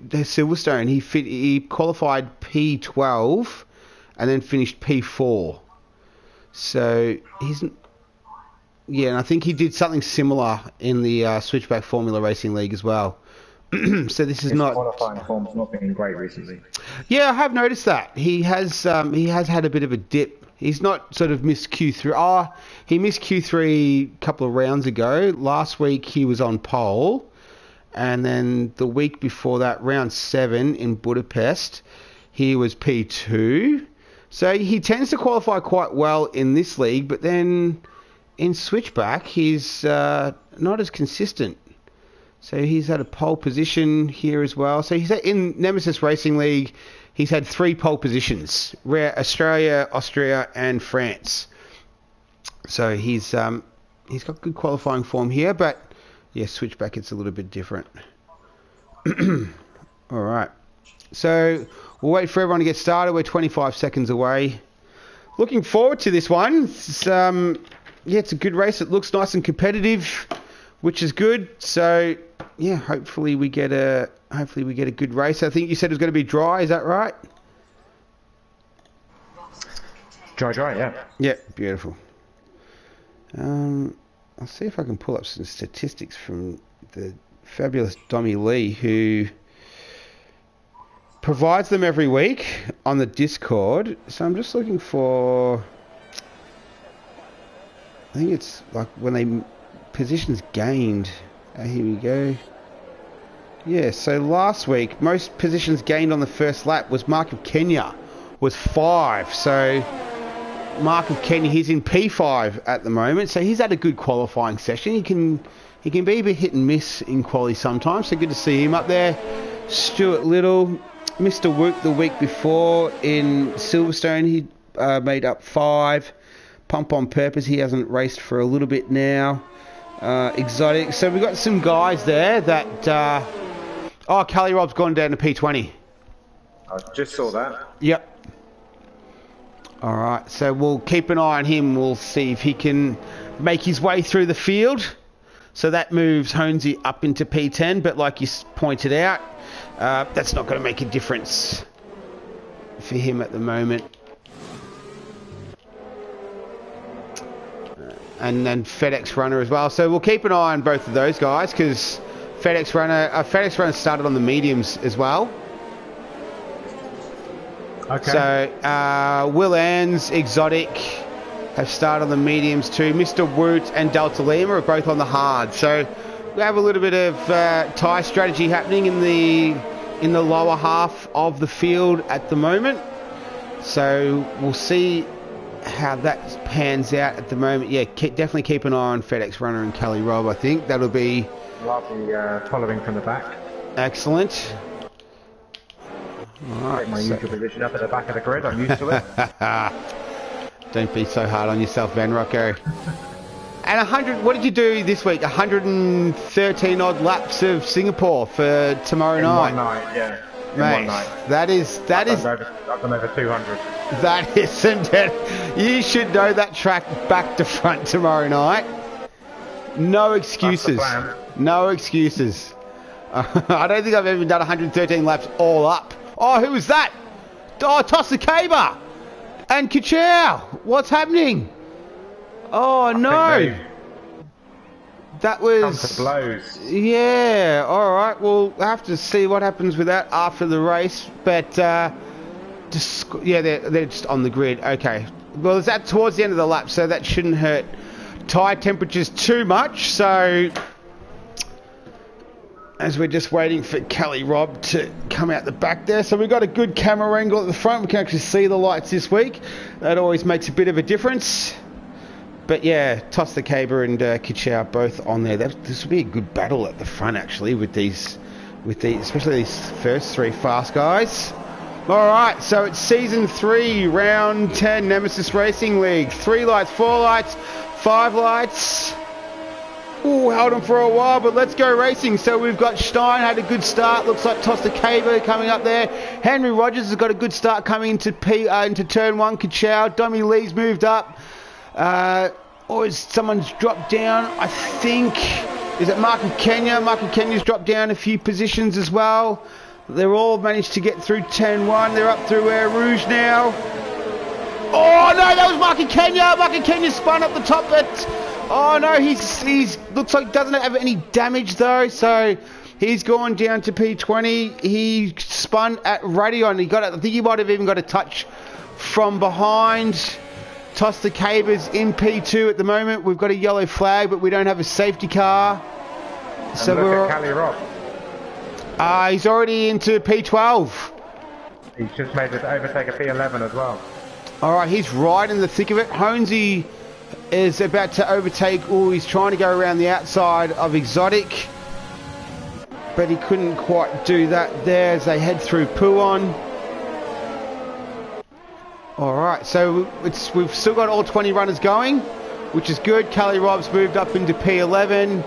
S1: Silverstone. He qualified P12 and then finished P4. So he's... Yeah, and I think he did something similar in the Switchback Formula Racing League as well. So this is not...
S2: His qualifying form's not been great recently.
S1: Yeah, I have noticed that. He has had a bit of a dip. He's not sort of missed Q3. He missed Q3 a couple of rounds ago. Last week he was on pole. And then the week before that, round 7 in Budapest, he was P2. So he tends to qualify quite well in this league, but then in Switchback, he's not as consistent. So he's had a pole position here as well. So he's in Nemesis Racing League, he's had 3 pole positions: Australia, Austria, and France. So he's got good qualifying form here, but yeah, Switchback it's a little bit different. All right. So we'll wait for everyone to get started. We're 25 seconds away. Looking forward to this one. It's a good race. It looks nice and competitive, which is good. So yeah, hopefully we get a good race. I think you said it was going to be dry. Is that right?
S2: Dry, yeah.
S1: Yeah, beautiful. I'll see if I can pull up some statistics from the fabulous Dommy Lee, who provides them every week on the Discord. So I'm just looking for... I think it's like when they... Positions gained. Here we go. Yeah, so last week, most positions gained on the first lap was Mark of Kenya, was 5. So... Mark of Kenya, he's in P5 at the moment, so he's had a good qualifying session. He can be a bit hit and miss in quali sometimes, so good to see him up there. Stuart Little, Mr. Wook the week before in Silverstone, he made up 5. Pump on Purpose, he hasn't raced for a little bit now. Exotic, so we've got some guys there that... Cali Rob's gone down to P20.
S2: I just saw that.
S1: Yep. Alright, so we'll keep an eye on him. We'll see if he can make his way through the field. So that moves Honesy up into P10, but like you pointed out, that's not going to make a difference for him at the moment. And then FedEx Runner as well. So we'll keep an eye on both of those guys, because FedEx Runner started on the mediums as well.
S2: Okay.
S1: So, Will Ann's Exotic have started on the mediums too. Mr. Woot and Delta Lima are both on the hard. So, we have a little bit of tyre strategy happening in the lower half of the field at the moment. So, we'll see how that pans out at the moment. Yeah, definitely keep an eye on FedEx Runner and Cali Rob, I think. That'll be...
S2: Lovely following from the back.
S1: Excellent. Right,
S2: take my usual position up at the back of the grid. I'm used to it.
S1: Don't be so hard on yourself, Van Rocco. And 100. What did you do this week? 113 odd laps of Singapore for tomorrow night.
S2: One night, yeah.
S1: Mate,
S2: one night.
S1: That is.
S2: I've done over 200.
S1: That isn't it. You should know that track back to front tomorrow night. No excuses.
S2: That's the plan.
S1: No excuses. I don't think I've ever done 113 laps all up. Oh, who was that? Oh, Tosakaba and Kachow. What's happening? Oh, no. That was...
S2: Come to blows.
S1: Yeah, all right. We'll have to see what happens with that after the race. But, they're just on the grid. Okay. Well, it's at towards the end of the lap, so that shouldn't hurt tyre temperatures too much. So... as we're just waiting for Kelly Robb to come out the back there. So we've got a good camera angle at the front. We can actually see the lights this week. That always makes a bit of a difference. But yeah, Toss the Caber and Kichau both on there. This will be a good battle at the front actually with these, especially these first three fast guys. All right, so it's season 3, round 10, Nemesis Racing League. 3 lights, 4 lights, 5 lights. Ooh, held on for a while, but let's go racing. So we've got Stein had a good start. Looks like Toss the Caber coming up there. Henry Rogers has got a good start coming into turn 1. Kichau, Dommy Lee's moved up. Or someone's dropped down, I think. Is it Mark and Kenya? Mark and Kenya's dropped down a few positions as well. They're all managed to get through turn 1. They're up through Rouge now. Oh no, that was Mark and Kenya. Mark and Kenya spun up the top. Oh no, he's looks like doesn't have any damage though. So he's gone down to P20. He spun at Radion. I think he might have even got a touch from behind. Toss the Caber's in P2 at the moment. We've got a yellow flag, but we don't have a safety car.
S2: And
S1: so
S2: look at Kelly Robb.
S1: He's already into P12.
S2: He's just made it overtake a P11 as well.
S1: All right, he's right in the thick of it. Honesy is about to overtake. Oh, he's trying to go around the outside of Exotic, but he couldn't quite do that there as they head through Puon. All right, so we've still got all 20 runners going, which is good. Kelly Robb's moved up into P11.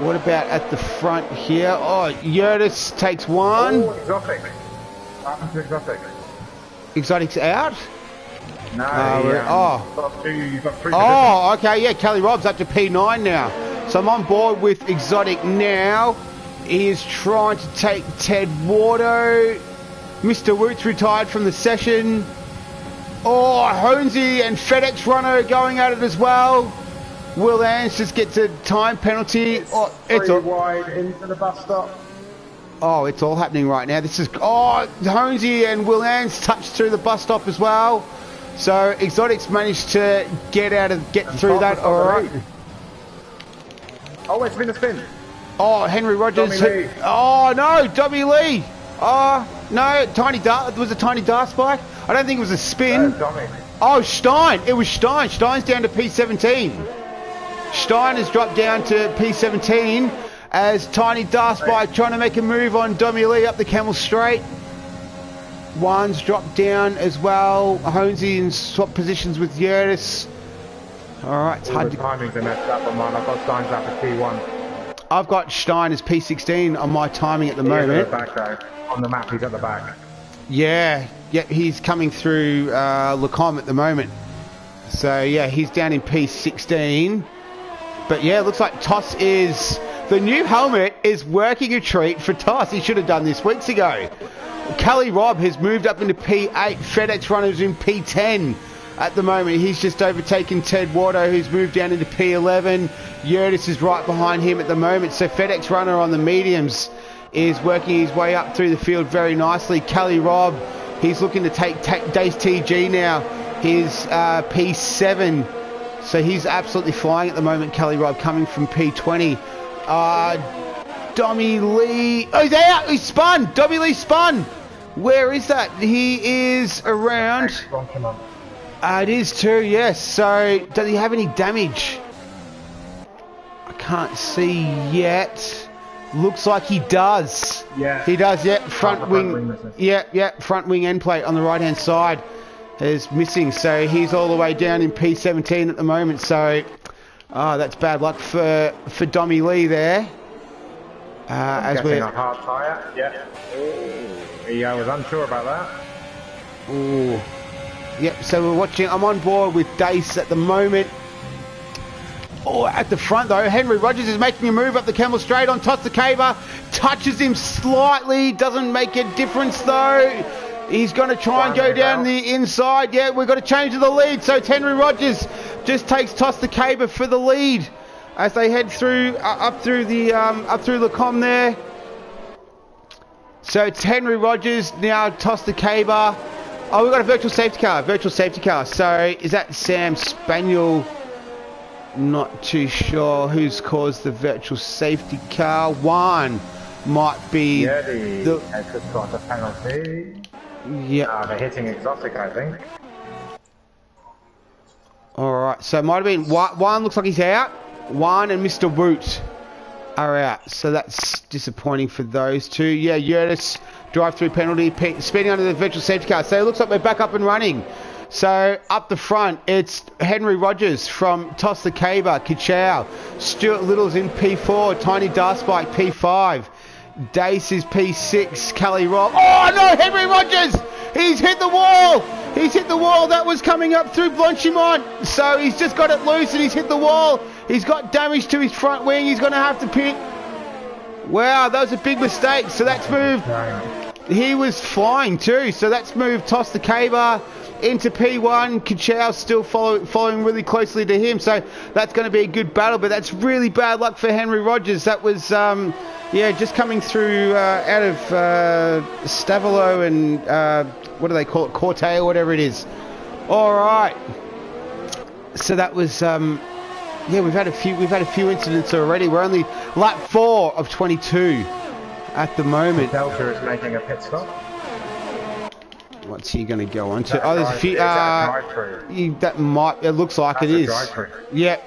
S1: What about at the front here? Oh, Yurtis takes 1.
S2: Oh, Exotic. What happened to Exotic?
S1: Exotic's out?
S2: No, you've got 3
S1: Oh, okay, yeah, Kelly Robb's up to P9 now. So I'm on board with Exotic now. He is trying to take Ted Wardo. Mr. Woot's retired from the session. Oh, Honesy and FedEx Runner going at it as well. Will Ans just gets a time penalty.
S2: It's all wide into the bus stop.
S1: Oh, it's all happening right now. This is Honesy and Will Ans touched through the bus stop as well. So Exotic's managed to get through that. All right.
S2: Oh, it's been a spin.
S1: Oh, Henry Rogers.
S2: Lee.
S1: Oh no, Dommy Lee. Oh no, tiny dart. Was a tiny dart spike. I don't think it was a spin. Oh, Stein. It was Stein. Stein's down to P17. Stein has dropped down to P17 as Tiny Dart Spike trying to make a move on Dommy Lee up the Camel Straight. One's dropped down as well. Honesy in swap positions with Yurtis. Alright, it's hard to...
S2: timings are messed up on mine. I've got Stein's up at P1.
S1: I've got Stein as P16 on my timing at the moment.
S2: At the back, though. On the map, he's at the back.
S1: Yeah, he's coming through Lacombe at the moment. So yeah, he's down in P16. But yeah, it looks like Toss is... The new helmet is working a treat for Toss. He should have done this weeks ago. Kelly Robb has moved up into P8. FedEx Runner's in P10 at the moment. He's just overtaken Ted Wardo, who's moved down into P11. Yurtis is right behind him at the moment. So FedEx Runner on the mediums is working his way up through the field very nicely. Kelly Robb, he's looking to take Dace TG now. He's P7. So he's absolutely flying at the moment, Kelly Robb, coming from P20. Dommy Lee... Oh, he's out! He's spun! Dommy Lee spun! Where is that? He is around... It is too, yes. So, does he have any damage? I can't see yet. Looks like he does.
S2: Yeah.
S1: He does, yeah. Front wing. Yeah. Front wing end plate on the right-hand side is missing. So he's all the way down in P17 at the moment. So, that's bad luck for Dommy Lee there.
S2: As we're a hard tyre. Yeah. Ooh. I was unsure about that.
S1: Ooh. Yep. So we're watching. I'm on board with Dace at the moment. Oh, at the front though, Henry Rogers is making a move up the Camel Straight on Toss the Caber. Touches him slightly, doesn't make a difference though. He's going to try and go down the inside. Yeah, we've got to change to the lead. So it's Henry Rogers just takes Toss the Caber for the lead as they head through up through Lacombe there. So it's Henry Rogers now. Toss the Caber. Oh, we've got a virtual safety car. So is that Sam Spaniel? Not too sure who's caused the virtual safety car. Juan might be
S2: the has got a penalty.
S1: Yeah.
S2: They're hitting exotic, I think.
S1: Alright, so it might have been one looks like he's out. One and Mr. Woot are out. So that's disappointing for those two. Yeah, Yurtis drive-through penalty, speeding under the virtual safety car. So it looks like we're back up and running. So up the front, it's Henry Rogers from Toss the Caber, Kichow. Stuart Little's in P4, Tiny Darspike P5. Dace is P6, Kelly Roll. Oh no, Henry Rogers! He's hit the wall! He's hit the wall. That was coming up through Blanchimont. So he's just got it loose and he's hit the wall. He's got damage to his front wing. He's going to have to pit. Wow, that was a big mistake. So that's moved. He was flying too. So that's moved Toss the Caber into P1. Kichow still following really closely to him. So that's going to be a good battle. But that's really bad luck for Henry Rogers. That was... yeah, just coming through out of Stavolo and what do they call it, Corte or whatever it is. All right. So that was yeah. We've had a few incidents already. We're only lap 4 of 22 at the moment.
S2: Delta is making a pit stop.
S1: What's he going to go on to? Oh, there's a few. That might. It looks like it is. Yeah.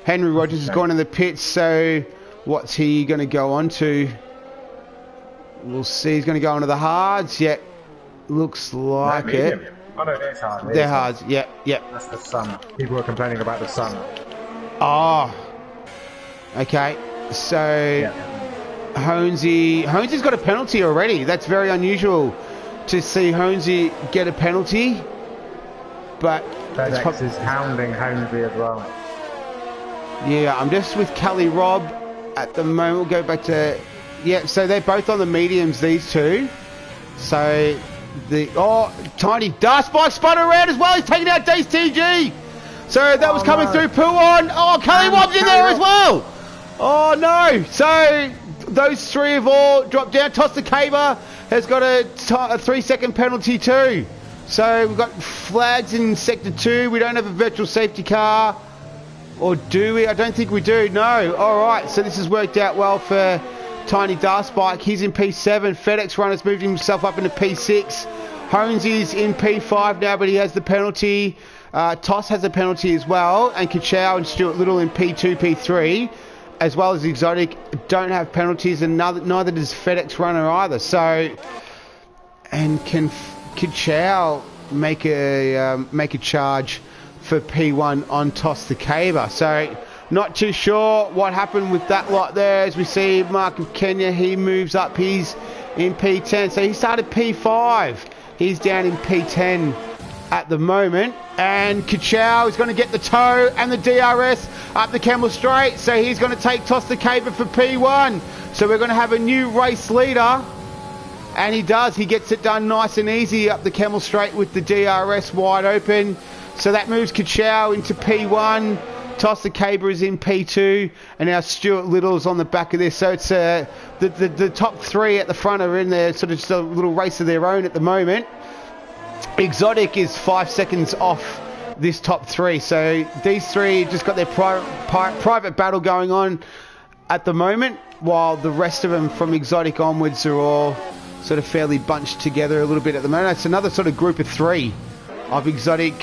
S1: Henry Rogers has gone in the pits, so. What's he going to go on to? We'll see. He's going to go on to the hards. Yeah, looks like it.
S2: Oh no, there's hard.
S1: They're hards. Yeah, yeah.
S2: That's the sun. People are complaining about the sun.
S1: Oh. Okay. So, yeah. Honesy's got a penalty already. That's very unusual to see Honesy get a penalty. But
S2: FedEx is hounding Honesy as well.
S1: Yeah, I'm just with Kelly Robb. At the moment, we'll go back to... Yeah, so they're both on the mediums, these two. So, Tiny Darspike spun around as well. He's taking out Dace TG. So, that was coming through Puon. Oh, Kelly Robb's in there as well. Oh, no. So, those three have all dropped down. Toss the Caber has got a 3-second penalty too. So, we've got flags in Sector 2. We don't have a virtual safety car. Or do we? I don't think we do. No. All right. So this has worked out well for Tiny Darspike. He's in P7. FedEx Runner's moved himself up into P6. Honesy's in P5 now, but he has the penalty. Toss has a penalty as well. And Kichow and Stuart Little in P2, P3, as well as Exotic, don't have penalties, and neither does FedEx Runner either. So, and can Kichow make a charge for P1 on Toss the Caber? So not too sure what happened with that lot there. As we see Mark of Kenya, he moves up, he's in P10. So he started P5, he's down in P10 at the moment. And Kichow is going to get the tow and the DRS up the Camel Straight, so he's going to take Toss the Caber for P1. So we're going to have a new race leader, and he does. He gets it done nice and easy up the Camel Straight with the DRS wide open. So that moves Kichow into P1. Toss the Caber is in P2. And now Stuart Little's on the back of this. So it's the top three at the front are in there, sort of just a little race of their own at the moment. Exotic is 5 seconds off this top three. So these three just got their private battle going on at the moment, while the rest of them from Exotic onwards are all sort of fairly bunched together a little bit at the moment. It's another sort of group of three of Exotic,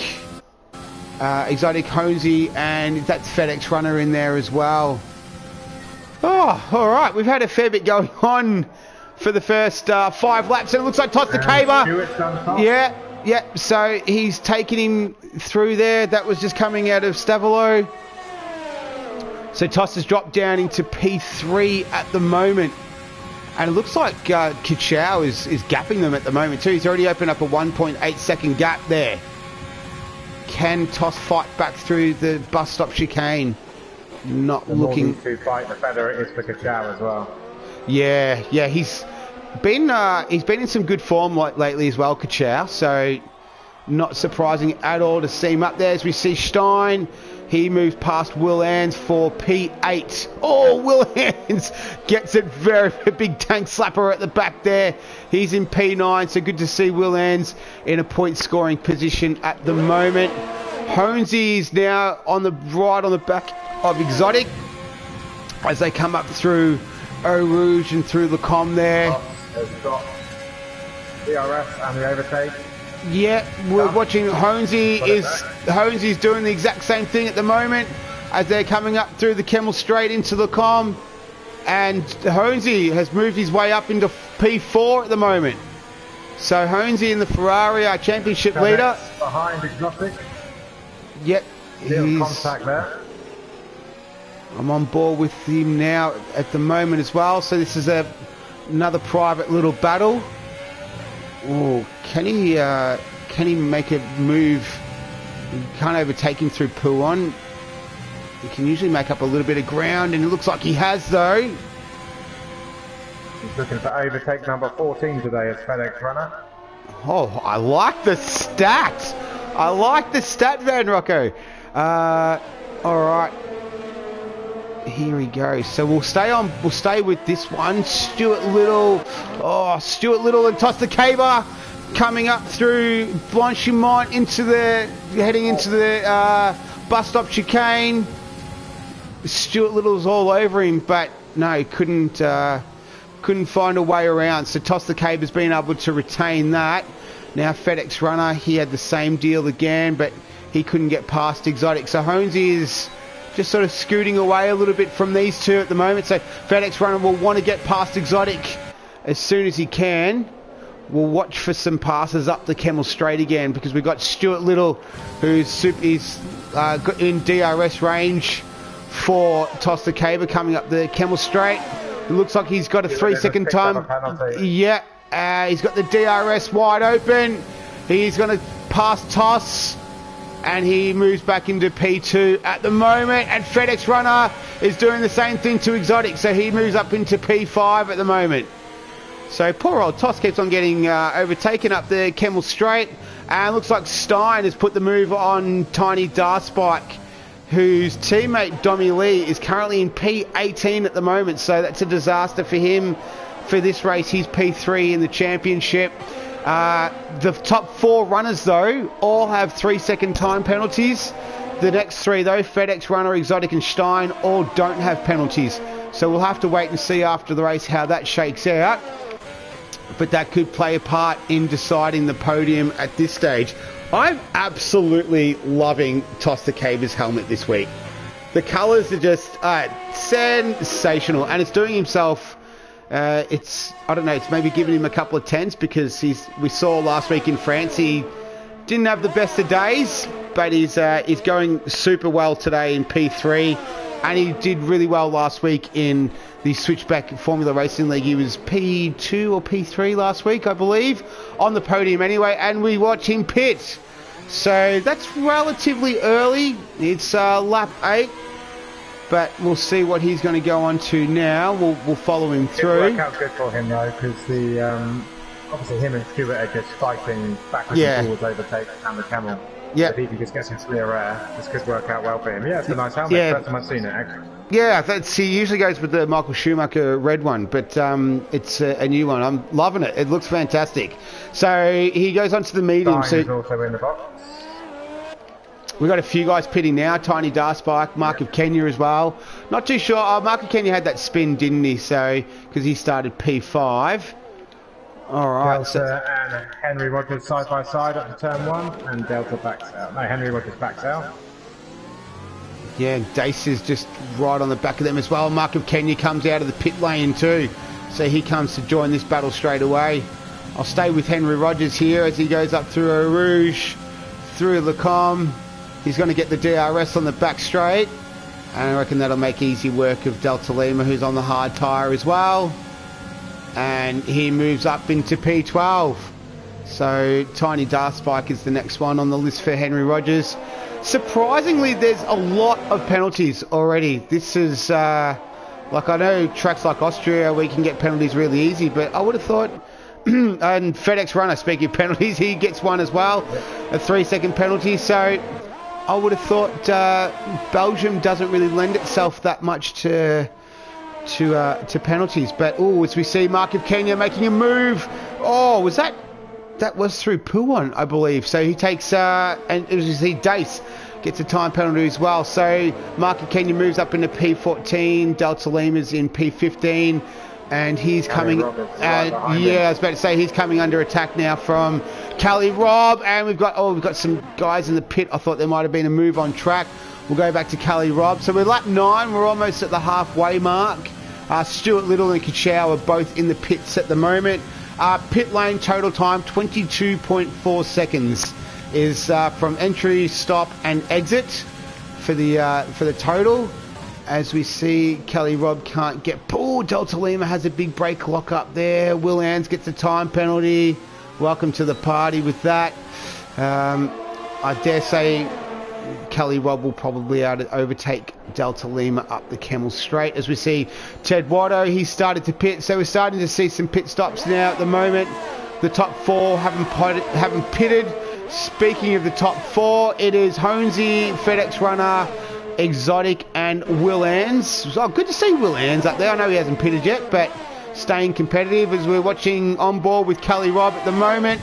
S1: Honesy, and that's FedEx Runner in there as well. Oh, all right. We've had a fair bit going on for the first 5 laps, and it looks like Toss the Caber. Yeah. So he's taken him through there. That was just coming out of Stavolo. So Toss has dropped down into P3 at the moment. And it looks like Kichow is gapping them at the moment too. He's already opened up a 1.8 second gap there. Can Toss fight back through the bus stop chicane? Not looking...
S2: The more to fight, the better it is for Kichow as well.
S1: Yeah, he's been in some good form lately as well, Kichow. So not surprising at all to see him up there. As we see Stein, he moves past Will Ans for P8. Oh, Will Ans gets it, very big tank slapper at the back there. He's in P9, so good to see Will Ans in a point scoring position at the moment. Honesy is now on the back of Exotic as they come up through Eau Rouge and through the com there.
S2: We've got DRS and the overtake.
S1: Yeah, we're watching Honesy's doing the exact same thing at the moment as they're coming up through the Kemmel Straight into the com, and Honesy has moved his way up into P4 at the moment. So Honesy in the Ferrari, our championship leader.
S2: Behind Exotic.
S1: Yep,
S2: he's contact there.
S1: I'm on board with him now at the moment as well. So this is another private little battle. Oh, can he make a move? You can't overtake him through Puon. He can usually make up a little bit of ground, and it looks like he has, though.
S2: He's looking for overtake number 14 today as FedEx runner.
S1: Oh, I like the stat. I like the stat, Van Rocco. All right. Here we go. So we'll stay with this one. Stuart Little and Tosta Caber coming up through Blanchimont heading into the bus stop chicane. Stuart Little's all over him, but no, couldn't find a way around. So Tosta Caber's been able to retain that. Now FedEx runner, he had the same deal again, but he couldn't get past Exotic. So Honesy is just sort of scooting away a little bit from these two at the moment. So FedEx runner will want to get past Exotic as soon as he can. We'll watch for some passes up the Kemmel Straight again, because we've got Stuart Little, who's in DRS range for Tosta Caber coming up the Kemmel Straight. It looks like he's got a 3-second time. Yeah, he's got the DRS wide open. He's going to pass Toss, and he moves back into P2 at the moment. And FedEx runner is doing the same thing to Exotic, so he moves up into P5 at the moment. So poor old Toss keeps on getting overtaken up the Kemmel Straight, and looks like Stein has put the move on Tiny Darspike, whose teammate Dommy Lee is currently in P18 at the moment. So that's a disaster for him for this race. He's P3 in the championship. The top 4 runners, though, all have 3-second time penalties. The next 3, though, FedEx runner, Exotic and Stein, all don't have penalties. So we'll have to wait and see after the race how that shakes out. But that could play a part in deciding the podium at this stage. I'm absolutely loving Tosta Caber's helmet this week. The colours are just sensational, and it's doing himself. I don't know, it's maybe giving him a couple of tens, because we saw last week in France he didn't have the best of days, but he's going super well today in P3, and he did really well last week in the Switchback Formula Racing League. He was P2 or P3 last week, I believe, on the podium anyway, and we watch him pit. So that's relatively early. It's lap 8. But we'll see what he's going to go on to now. We'll follow him through.
S2: It worked out good for him, though, because obviously him and Stuart are just fighting backwards and forwards, overtake and the Kemmel.
S1: Yeah.
S2: If he can just get some clear air, this could work out well for him. Yeah, it's a nice helmet.
S1: Yeah.
S2: First time I've seen it, actually.
S1: Yeah, he usually goes with the Michael Schumacher red one, but it's a new one. I'm loving it. It looks fantastic. So he goes on to the medium.
S2: Stein is also in the box.
S1: We've got a few guys pitting now. Tiny Darspike, Mark of Kenya as well. Not too sure. Mark of Kenya had that spin, didn't he? So, because he started P5. All right.
S2: Delta and Henry Rogers side by side up to turn 1, and Delta backs out. No, Henry Rogers backs out.
S1: Yeah, Dace is just right on the back of them as well. Mark of Kenya comes out of the pit lane too. So he comes to join this battle straight away. I'll stay with Henry Rogers here as he goes up through Eau Rouge, through Lacombe. He's going to get the DRS on the back straight, and I reckon that'll make easy work of Delta Lima, who's on the hard tyre as well. And he moves up into P12. So Tiny Darspike is the next one on the list for Henry Rogers. Surprisingly, there's a lot of penalties already. This is, like, I know tracks like Austria, we can get penalties really easy, but I would have thought, and FedEx runner, speaking of penalties, he gets one as well, a 3-second penalty. So I would have thought Belgium doesn't really lend itself that much to penalties. But as we see Mark of Kenya making a move. Oh, was that was through Puon, I believe. So he takes and it was Dace gets a time penalty as well. So Marky Kenya moves up into P14, Delta Lima's in P15, and he's coming. I was about to say he's coming under attack now from Cali Rob, and we've got some guys in the pit. I thought there might have been a move on track. We'll go back to Cali Rob. So we're lap 9. We're almost at the halfway mark. Stuart Little and Kachow are both in the pits at the moment. Pit lane total time 22.4 seconds is from entry, stop, and exit for the total. As we see, Kelly Rob can't get pulled. Delta Lima has a big brake lock up there. Will Ans gets a time penalty. Welcome to the party with that. I dare say Kelly Rob will probably overtake Delta Lima up the Camel Straight. As we see Ted Watto, he started to pit, so we're starting to see some pit stops now at the moment. The top 4 haven't pitted. Speaking of the top 4, it is Honesy, FedEx Runner, Exotic, and Will Ans. Oh, good to see Will Ans up there. I know he hasn't pitted yet, but staying competitive as we're watching on board with Kelly Rob at the moment,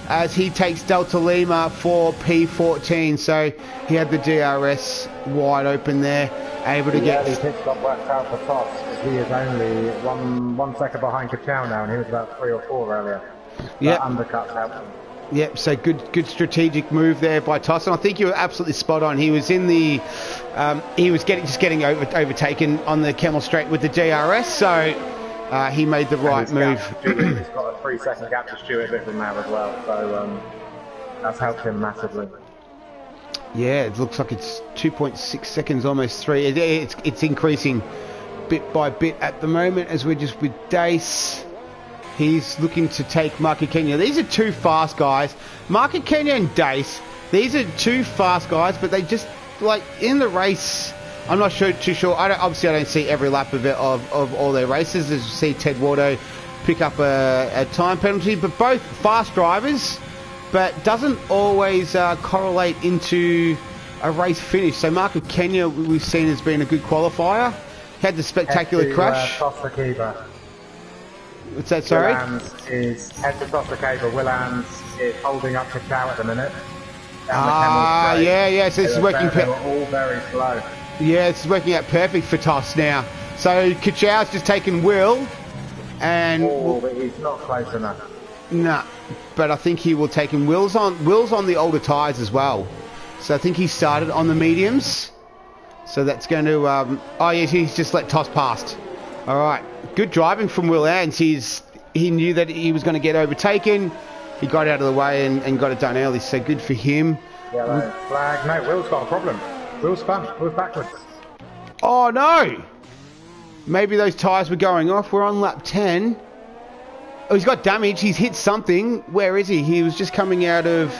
S1: as he takes Delta Lima for P14. So he had the DRS wide open there, able to get...
S2: He pit stop worked out for Toss. He is only one second behind Kachow now, and he was about 3 or 4 earlier.
S1: Yep.
S2: Undercuts out.
S1: Yep, so good strategic move there by Toss, and I think you were absolutely spot on. He was in the... he was getting overtaken on the Camel Straight with the DRS, so he made the right move.
S2: He's got a 3-second gap to Stuart Little now as well, so that's helped him massively.
S1: Yeah, it looks like it's 2.6 seconds, almost 3. It's increasing bit by bit at the moment as we're just with Dace. He's looking to take Marky Kenya. These are 2 fast guys. Marky Kenya and Dace, these are 2 fast guys, but they just, like, in the race, I'm not too sure. Obviously, I don't see every lap of all their races. As you see Ted Wardo pick up a time penalty, but both fast drivers, but doesn't always correlate into a race finish. So Marky Kenya, we've seen, has been a good qualifier. Had the spectacular crash. What's that, sorry?
S2: Will Ans is head to toss the cable. Will Ans is holding up Kachow at the minute.
S1: Yeah, so it's working.
S2: They were all very slow.
S1: Yeah, it's working out perfect for Toss now. So Kachow's just taken Will, and
S2: but he's not close enough.
S1: Nah, but I think he will take him. Will's on the older tyres as well, so I think he started on the mediums. So that's going to. Oh yes, he's just let Toss past. All right, good driving from Will Ans. He knew that he was going to get overtaken. He got out of the way and got it done early. So good for him.
S2: Yellow flag. No, Will's got a problem. Will's spun. Will's backwards.
S1: Oh no! Maybe those tyres were going off. We're on lap 10. Oh, he's got damage. He's hit something. Where is he? He was just coming out of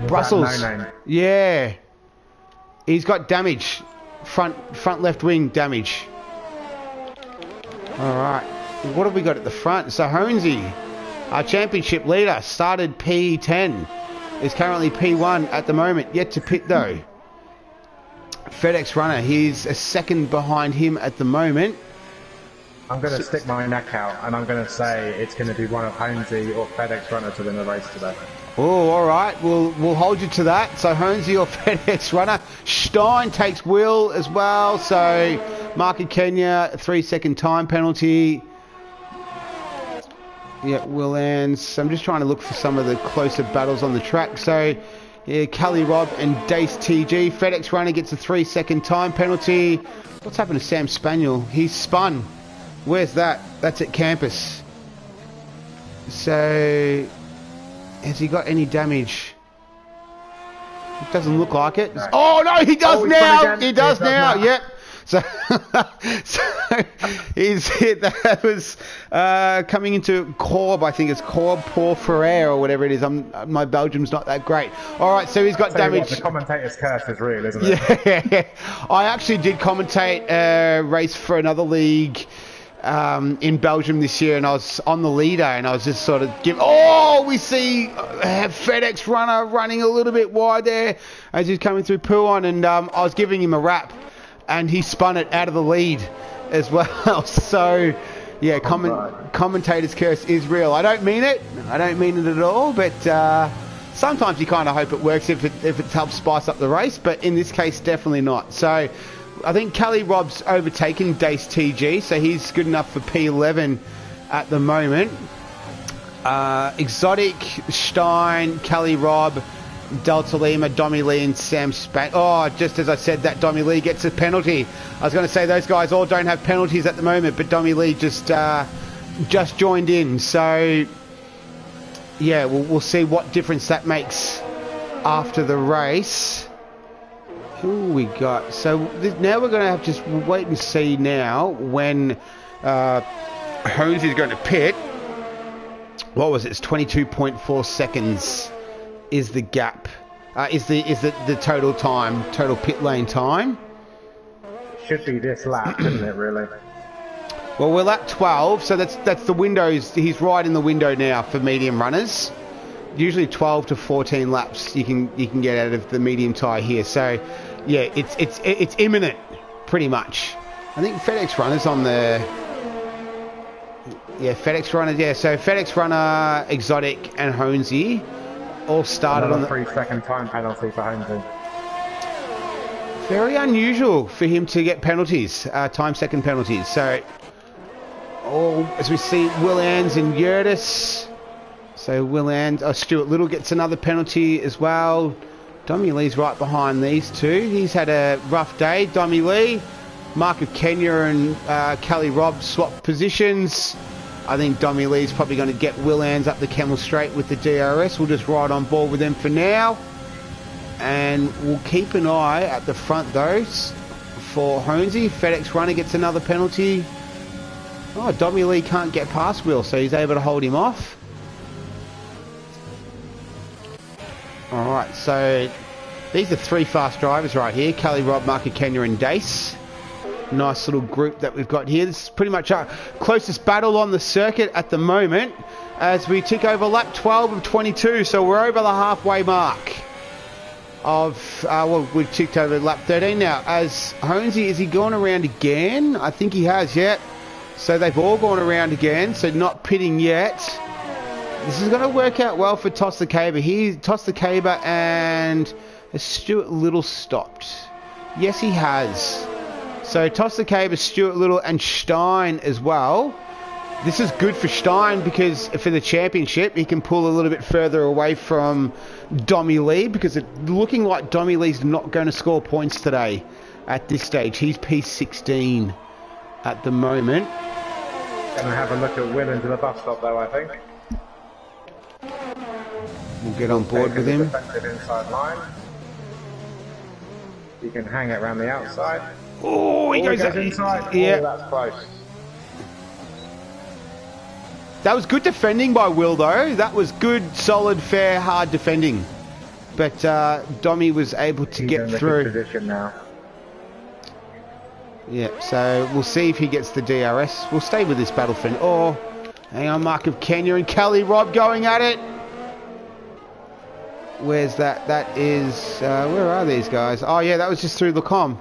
S1: Brussels.
S2: No.
S1: Yeah. He's got damage. Front left wing damage. Alright. What have we got at the front? So Honesy, our championship leader, started P10. Is currently P1 at the moment. Yet to pit though. FedEx Runner, he's a second behind him at the moment.
S2: I'm going to stick my neck out and I'm going to say it's going to be one of Honesy or FedEx Runner to win the race today.
S1: Oh, all right. We'll hold you to that. So Honesy or FedEx Runner. Stein takes Will as well. So Marky Kenya, a 3-second time penalty. Yeah, Will Ans. I'm just trying to look for some of the closer battles on the track. So yeah, Kelly Rob and Dace TG. FedEx Runner gets a 3-second time penalty. What's happened to Sam Spaniel? He's spun. Where's that? That's at campus. So has he got any damage? It doesn't look like it. No. Oh no, he does now. He does now. Yep. So he's hit. That was coming into Corb. I think it's Corb Pour Ferrer or whatever it is. My Belgium's not that great. All right, so he's got damage.
S2: What, the commentator's curse is real, isn't it?
S1: Yeah. I actually did commentate a race for another league in Belgium this year, and I was on the leader, and I was just sort of we see FedEx Runner running a little bit wide there as he's coming through Pouon, and I was giving him a rap, and he spun it out of the lead as well. So yeah, commentator's curse is real. I don't mean it at all, but Sometimes you kind of hope it works if it helps spice up the race, but in this case, definitely not. So I think Kelly Rob's overtaken Dace TG, so he's good enough for P11 at the moment. Exotic, Stein, Kelly Rob, Delta Lima, Dommy Lee and Sam Spank. Oh, just as I said that, Dommy Lee gets a penalty. I was going to say those guys all don't have penalties at the moment, but Dommy Lee just joined in. So, yeah, we'll see what difference that makes after the race. Who we got? So now we're going to have to just wait and see now when Holmes is going to pit. What was it? It's 22.4 seconds is the gap. Is the total time, total pit lane time.
S2: Should be this lap, shouldn't it, really?
S1: Well, we're lap 12, so that's the windows. He's right in the window now for medium runners. Usually 12 to 14 laps you can get out of the medium tyre here. So, yeah, it's imminent, pretty much. I think FedEx Runner's on the... Yeah, FedEx Runner, yeah. So FedEx Runner, Exotic and Honesy all started on the...
S2: 3-second time penalty for Honesy.
S1: Very unusual for him to get penalties, time-second penalties. So, as we see, Will Ans and Yurtis. So Will Ans... Stuart Little gets another penalty as well. Dommy Lee's right behind these two. He's had a rough day. Dommy Lee, Mark of Kenya and Kelly Robb swap positions. I think Dommy Lee's probably going to get Will Ans up the Camel Straight with the DRS. We'll just ride on board with them for now. And we'll keep an eye at the front, though, for Honesy. FedEx Runner gets another penalty. Oh, Dommy Lee can't get past Will, so he's able to hold him off. Alright, so these are three fast drivers right here. Kelly Robb, Mark of Kenya and Dace. Nice little group that we've got here. This is pretty much our closest battle on the circuit at the moment as we tick over lap 12 of 22. So we're over the halfway mark of, well, we've ticked over lap 13 now. As Honesy, is he gone around again? I think he has, yeah. So they've all gone around again, so not pitting yet. This is going to work out well for Toss the Caber. Toss the Caber and has Stuart Little stopped? Yes, he has. So Toss the Caber, Stuart Little and Stein as well. This is good for Stein because for the championship he can pull a little bit further away from Dommy Lee because it's looking like Dommy Lee's not going to score points today at this stage. He's P16 at the moment.
S2: Going to have a look at Will into the bus stop though, I think.
S1: We'll get on board with him.
S2: Inside line. You can hang it around the outside.
S1: Oh, he goes
S2: inside.
S1: Yeah.
S2: Oh, that's close.
S1: That was good defending by Will, though. That was good, solid, fair, hard defending. But Dommy was able to get through.
S2: He's in a good position now.
S1: Yeah, so we'll see if he gets the DRS. We'll stay with this battle for... Oh, hang on, Mark of Kenya and Kelly Robb going at it. Where's that? That is... where are these guys? Oh, yeah, that was just through the comm.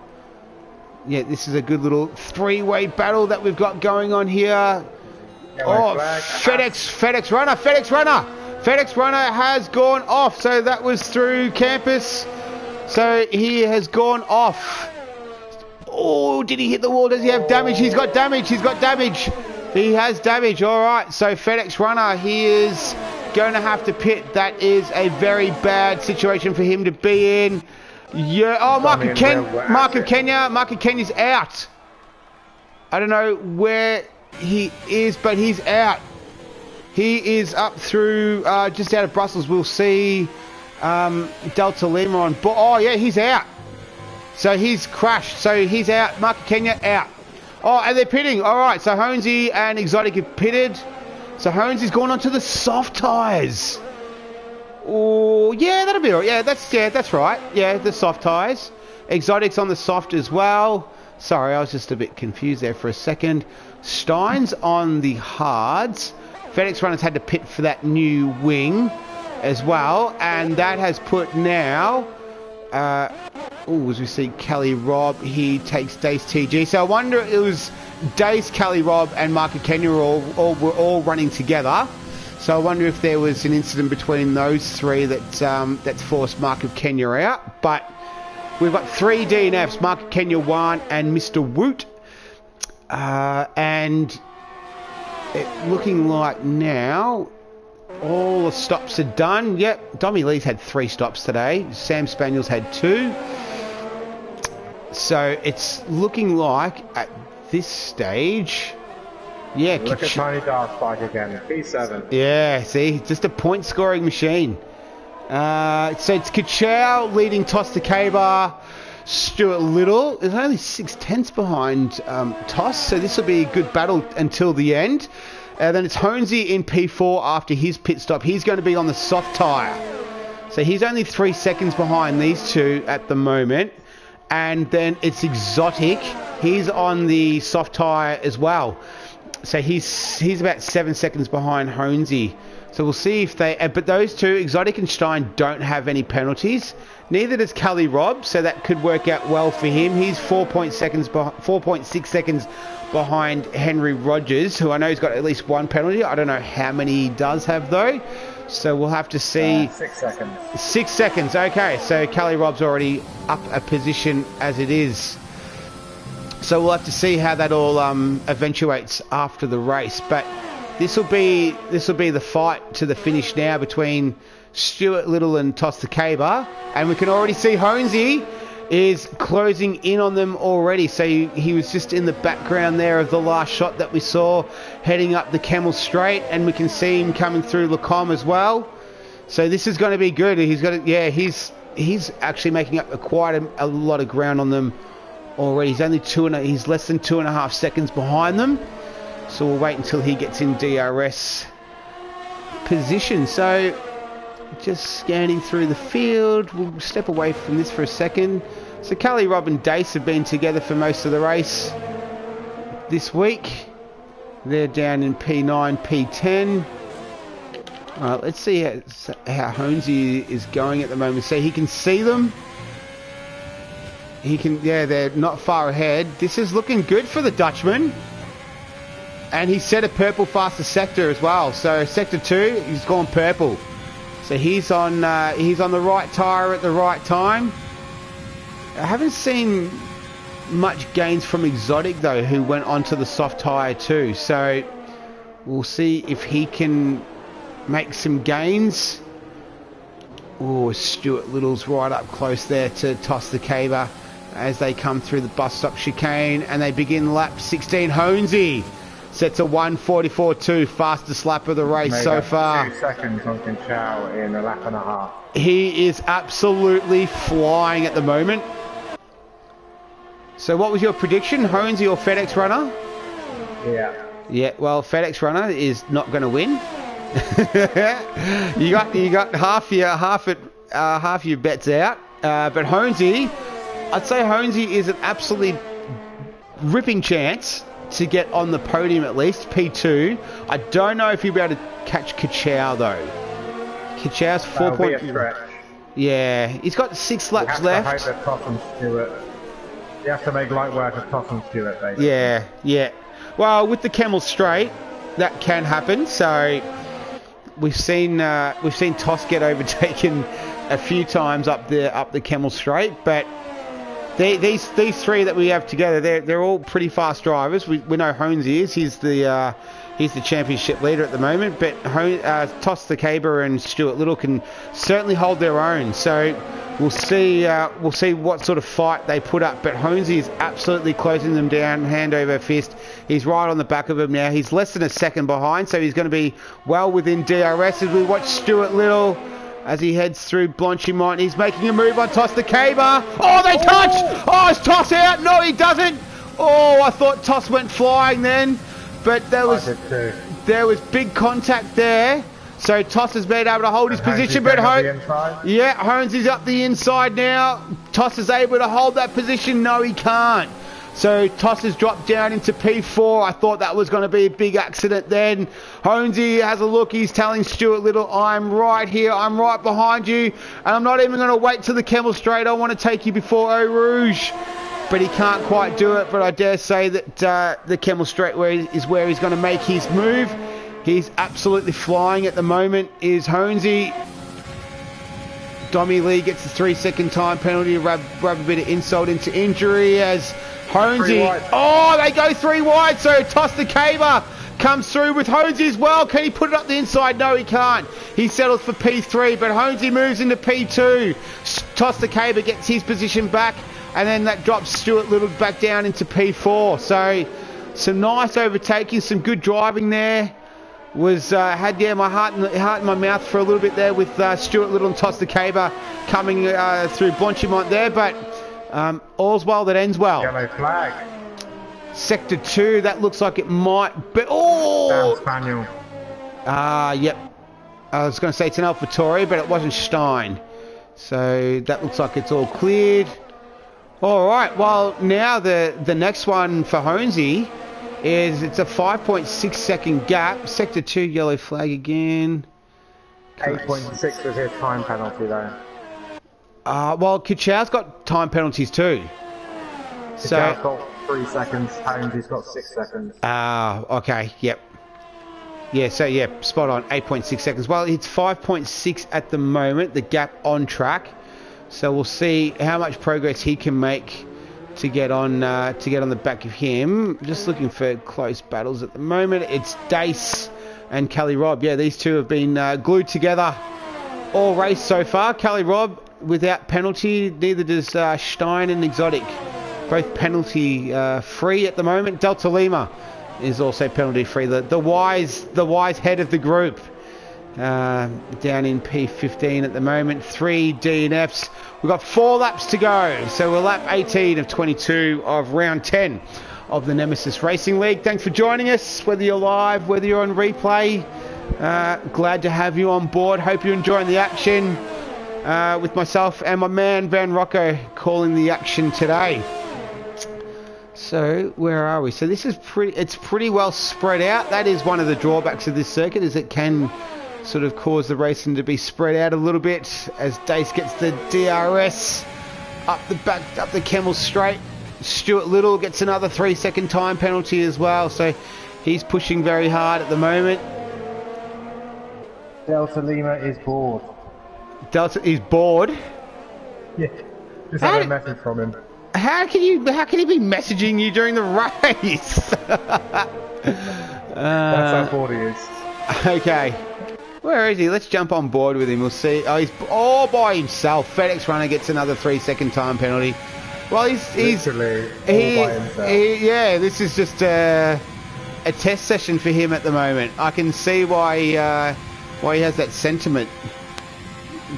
S1: Yeah, this is a good little three-way battle that we've got going on here. Oh, FedEx Runner. FedEx Runner has gone off. So that was through campus. So he has gone off. Oh, did he hit the wall? Does he have damage? He's got damage. He has damage. All right. So FedEx Runner, he is going to have to pit. That is a very bad situation for him to be in. Yeah. Oh, Mark of Kenya's out. I don't know where he is, but he's out. He is up through just out of Brussels. We'll see Delta Lima on board. Oh, yeah, he's out. So he's crashed. So he's out. Mark of Kenya out. Oh, and they're pitting. All right. So Honesy and Exotic have pitted. So Honesy's gone onto the soft tyres. Oh, yeah, that'll be all right. Yeah, that's right. Yeah, the soft tyres. Exotic's on the soft as well. Sorry, I was just a bit confused there for a second. Stein's on the hards. FedEx Runner's had to pit for that new wing as well. And that has put now... as we see Kelly Robb, he takes Dace TG. So I wonder it was Dace, Kelly Robb and Mark of Kenya were all running together. So I wonder if there was an incident between those three that's forced Mark of Kenya out. But we've got 3 DNFs, Mark of Kenya 1 and Mr. Woot. And it looking like now all the stops are done. Yep, Dommy Lee's had 3 stops today. Sam Spaniel's had 2. So it's looking like at this stage, yeah.
S2: Look at Tony Dar's bike again, P7.
S1: Yeah, see, just a point scoring machine. So it's Kachow leading Toss the K-Bar. Stuart Little is only 6/10 behind Toss, so this will be a good battle until the end. Then it's Honesy in P4 after his pit stop. He's going to be on the soft tyre. So he's only 3 seconds behind these two at the moment. And then it's Exotic. He's on the soft tyre as well. So he's about 7 seconds behind Honesy. So we'll see if they... but those two, Exotic and Stein, don't have any penalties. Neither does Kelly Robb, so that could work out well for him. He's 4.6 seconds behind Henry Rogers, who I know has got at least 1 penalty. I don't know how many he does have, though. So we'll have to see.
S2: 6 seconds.
S1: 6 seconds, okay. So Kelly Robb's already up a position as it is. So we'll have to see how that all eventuates after the race. But this will be the fight to the finish now between Stuart Little and Toss the K-Bar. And we can already see Honesy is closing in on them already. So he was just in the background there of the last shot that we saw heading up the Camel Straight, and we can see him coming through Lacombe as well. So this is going to be good. He's actually making up quite a lot of ground on them already. He's less than 2.5 seconds behind them. So we'll wait until he gets in DRS position. So just scanning through the field. We'll step away from this for a second. So Kelly, Robb and Dace have been together for most of the race this week. They're down in P9, P10. All right, let's see how Honesy is going at the moment. So he can see them. They're not far ahead. This is looking good for the Dutchman. And he set a purple faster sector as well. So sector 2, he's gone purple. So he's on the right tyre at the right time. I haven't seen much gains from Exotic though, who went onto the soft tyre too. So we'll see if he can make some gains. Oh, Stuart Little's right up close there to Toss the K-Bar as they come through the bus stop chicane, and they begin lap 16. Honesy sets a 1:44.2, fastest lap of the race so far.
S2: 2 seconds on Kachow in a lap and a half.
S1: He is absolutely flying at the moment. So what was your prediction, Honesy or FedEx Runner? Yeah, well, FedEx Runner is not going to win. you got half your bets out, but Honesy, I'd say Honesy is an absolutely ripping chance to get on the podium at least, P2. I don't know if he'll be able to catch Kachow though. Kachow's 4 point. Yeah, he's got 6 laps left.
S2: You have to make light work of Toss and Stewart, basically.
S1: Yeah. Well, with the Camel Straight, that can happen. So we've seen Toss get overtaken a few times up the Camel Straight, but these 3 that we have together, they're all pretty fast drivers. We know Honesy is. He's the championship leader at the moment, but Toss the K-Bar and Stuart Little can certainly hold their own. So we'll see what sort of fight they put up. But Honesy is absolutely closing them down, hand over fist. He's right on the back of them now. He's less than a second behind, so he's going to be well within DRS as we watch Stuart Little as he heads through Blanchimont. He's making a move on Toss the K-Bar. Oh, they touched! Oh, is Toss out? No, he doesn't. Oh, I thought Toss went flying then, but there was big contact there. So Toss has been able to hold his position, but Honesy's up the inside now. Toss is able to hold that position. No, he can't. So Toss has dropped down into P4. I thought that was going to be a big accident then. Honesy has a look. He's telling Stuart Little, I'm right here. I'm right behind you. And I'm not even going to wait till the Camel Straight. I want to take you before Eau Rouge. But he can't quite do it. But I dare say that the Camel Straight is where he's going to make his move. He's absolutely flying at the moment, is Honesy. Dommy Lee gets the 3-second time penalty, rub a bit of insult into injury as Honesy. Oh, they go 3 wide, so Tosta Caver comes through with Honesy as well. Can he put it up the inside? No, he can't. He settles for P3, but Honesy moves into P2. Tosta Caver gets his position back, and then that drops Stuart Little back down into P4. So some nice overtaking, some good driving there. Had my heart in my mouth for a little bit there with Stuart Little and Tosta Caver coming through Blanchimont there, but all's well that ends well.
S2: Yellow flag.
S1: Sector 2, that looks like it might be... Oh!
S2: Sam Spaniel.
S1: Yep. I was going to say it's an AlphaTauri, but it wasn't Stein. So that looks like it's all cleared. All right, well, now the next one for Honesy is it's a 5.6 second gap. Sector 2, yellow flag again.
S2: 8.6 was his time penalty though.
S1: Well, Kachow's got time penalties too.
S2: Kachow's got 3 seconds, Honesy's got 6 seconds.
S1: Okay, yep. Yeah, so yeah, spot on, 8.6 seconds. Well, it's 5.6 at the moment, the gap on track. So we'll see how much progress he can make to get on the back of him. Just looking for close battles at the moment. It's Dace and Kelly Robb. Yeah, these two have been glued together all race so far. Kelly Robb without penalty. Neither does Stein and Exotic. Both penalty free at the moment. Delta Lima is also penalty free. The wise head of the group down in P15 at the moment. 3 DNFs. We've got 4 laps to go, so we're lap 18 of 22 of round 10 of the Nemesis Racing League. Thanks for joining us, whether you're live, whether you're on replay. Glad to have you on board. Hope you're enjoying the action with myself and my man Van Rocco calling the action today. So where are we? So this is pretty well spread out. That is one of the drawbacks of this circuit, is it can sort of cause the racing to be spread out a little bit as Dace gets the DRS up the Kemmel straight. Stuart Little gets another 3-second time penalty as well, so he's pushing very hard at the moment.
S2: Delta Lima is bored.
S1: Delta is bored?
S2: Yeah, just had a message from him.
S1: How can he be messaging you during the race?
S2: That's how bored he is.
S1: Okay. Where is he? Let's jump on board with him. We'll see. Oh, he's all by himself. FedEx runner gets another 3-second time penalty. Well, he's
S2: literally all by himself.
S1: Yeah, this is just a test session for him at the moment. I can see why he has that sentiment.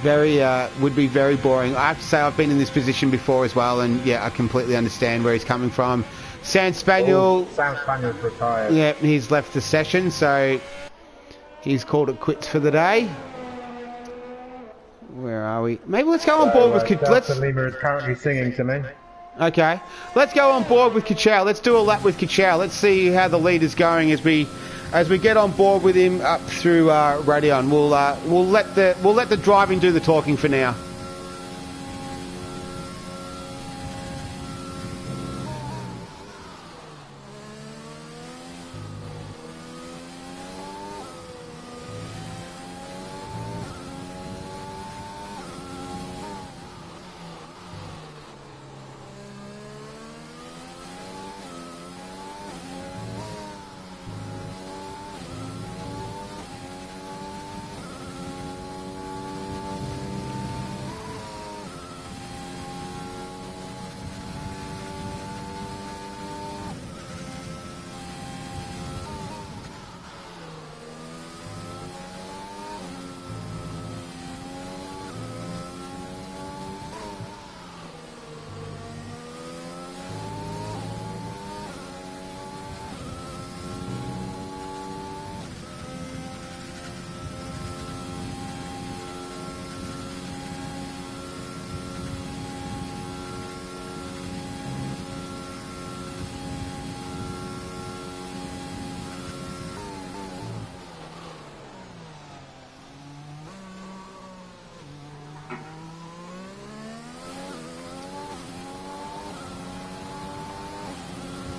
S1: Would be very boring. I have to say I've been in this position before as well, and yeah, I completely understand where he's coming from. Sam Spaniel's
S2: retired.
S1: Yeah, he's left the session, so he's called it quits for the day. Where are we? Maybe let's go on board with
S2: Delta Lima is currently singing to me.
S1: Okay, let's go on board with Kachow. Let's do a lap with Kachow. Let's see how the lead is going as we get on board with him up through Radion. We'll let the driving do the talking for now.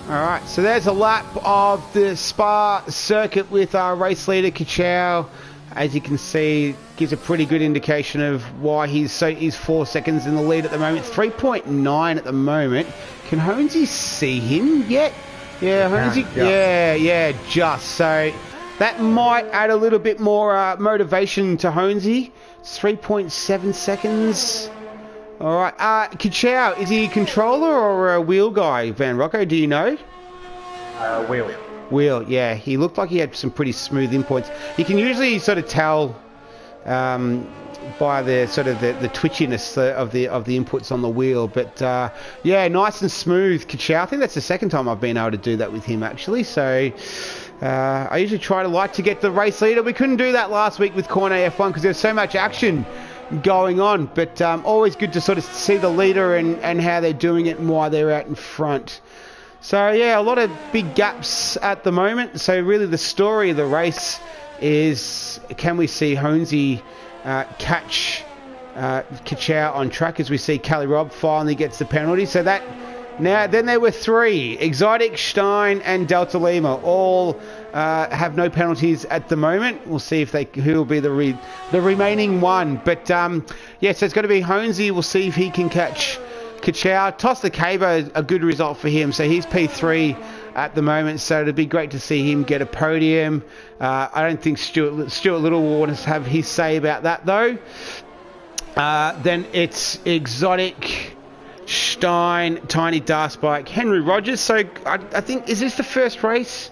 S1: Alright, so there's a lap of the Spa circuit with our race leader Kachow. As you can see, gives a pretty good indication of why he's 4 seconds in the lead at the moment. 3.9 at the moment. Can Honesy see him yet? Yeah, Honesy. Yeah, just. So that might add a little bit more motivation to Honesy. It's 3.7 seconds. Alright, Kachow, is he a controller or a wheel guy, Van Rocco? Do you know?
S2: Wheel.
S1: Wheel, yeah. He looked like he had some pretty smooth inputs. You can usually sort of tell by the sort of the twitchiness of the inputs on the wheel. But yeah, nice and smooth, Kachow. I think that's the second time I've been able to do that with him actually. So I usually try to get the race leader. We couldn't do that last week with Cornet F1 because there's so much action going on, but always good to sort of see the leader and how they're doing it and why they're out in front. So yeah, a lot of big gaps at the moment. So really the story of the race is, can we see Honesy catch Kachow on track, as we see Kelly Robb finally gets the penalty. So that then there were 3, Exotic, Stein and Delta Lima, all have no penalties at the moment. We'll see if who will be the remaining one. But yeah, so it's going to be Honesy. We'll see if he can catch Kachow. Toss the Cabo, a good result for him. So he's P3 at the moment. So it'd be great to see him get a podium. I don't think Stuart Little will want to have his say about that though. Then it's Exotic, Stein, Tiny Darspike, Henry Rogers. So I think, is this the first race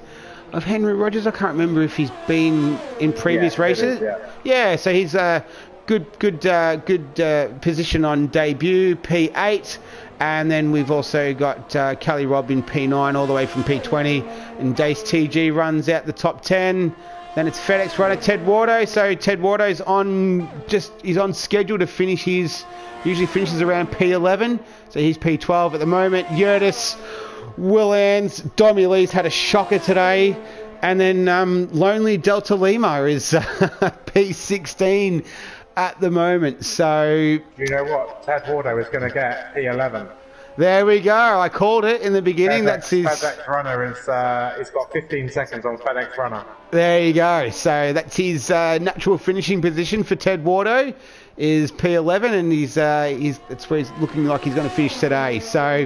S1: of Henry Rogers? I can't remember if he's been in previous races. Yeah, so he's good position on debut, P8. And then we've also got Kelly Robb in P9 all the way from P20. And Dace TG runs out the top 10. Then it's FedEx runner Ted Wardo. So Ted Wardo's he's on schedule to finish usually finishes around P11. So he's P12 at the moment. Yurtis, Willans, Domi Lee's had a shocker today. And then Lonely Delta Lima is P16 at the moment. So
S2: you know what? Ted Wardo is going to get P11.
S1: There we go. I called it in the beginning. That's his
S2: FedEx runner he's got 15 seconds on FedEx runner.
S1: There you go. So that's his natural finishing position for Ted Wardo is P11, and that's where he's looking like he's going to finish today. So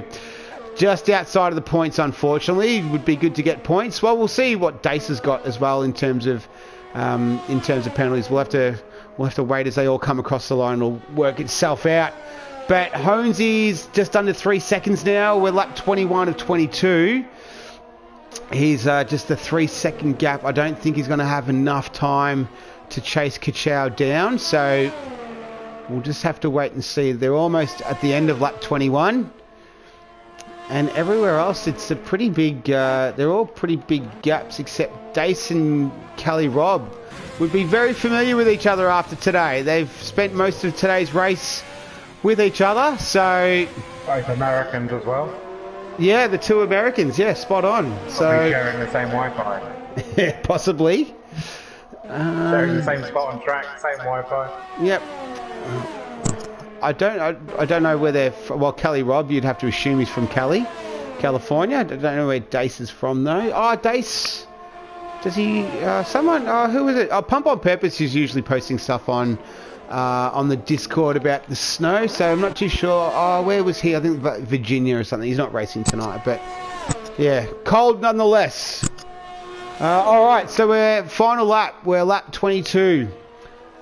S1: just outside of the points, unfortunately. It would be good to get points. Well, we'll see what Dace has got as well in terms of penalties. We'll have to wait as they all come across the line. It'll work itself out. But Honesy's just under 3 seconds now. We're lap 21 of 22. He's just a 3 second gap. I don't think he's going to have enough time to chase Kachow down. So we'll just have to wait and see. They're almost at the end of lap 21. And everywhere else, it's a pretty big, they're all pretty big gaps, except Dace and Kelly Robb would be very familiar with each other after today. They've spent most of today's race with each other, so...
S2: Both Americans as well?
S1: Yeah, the 2 Americans, yeah, spot on.
S2: Probably
S1: so
S2: sharing the same Wi-Fi.
S1: Yeah, possibly.
S2: Sharing the same spot on track, same Wi-Fi.
S1: Yep. I don't know where they're from. Well, Kelly Robb, you'd have to assume he's from California. I don't know where Dace is from though. Oh, Dace. Does he? Who is it? Pump on Purpose is usually posting stuff on the Discord about the snow. So I'm not too sure. Oh, where was he? I think Virginia or something. He's not racing tonight, but yeah, cold nonetheless. All right, so we're final lap. We're lap 22.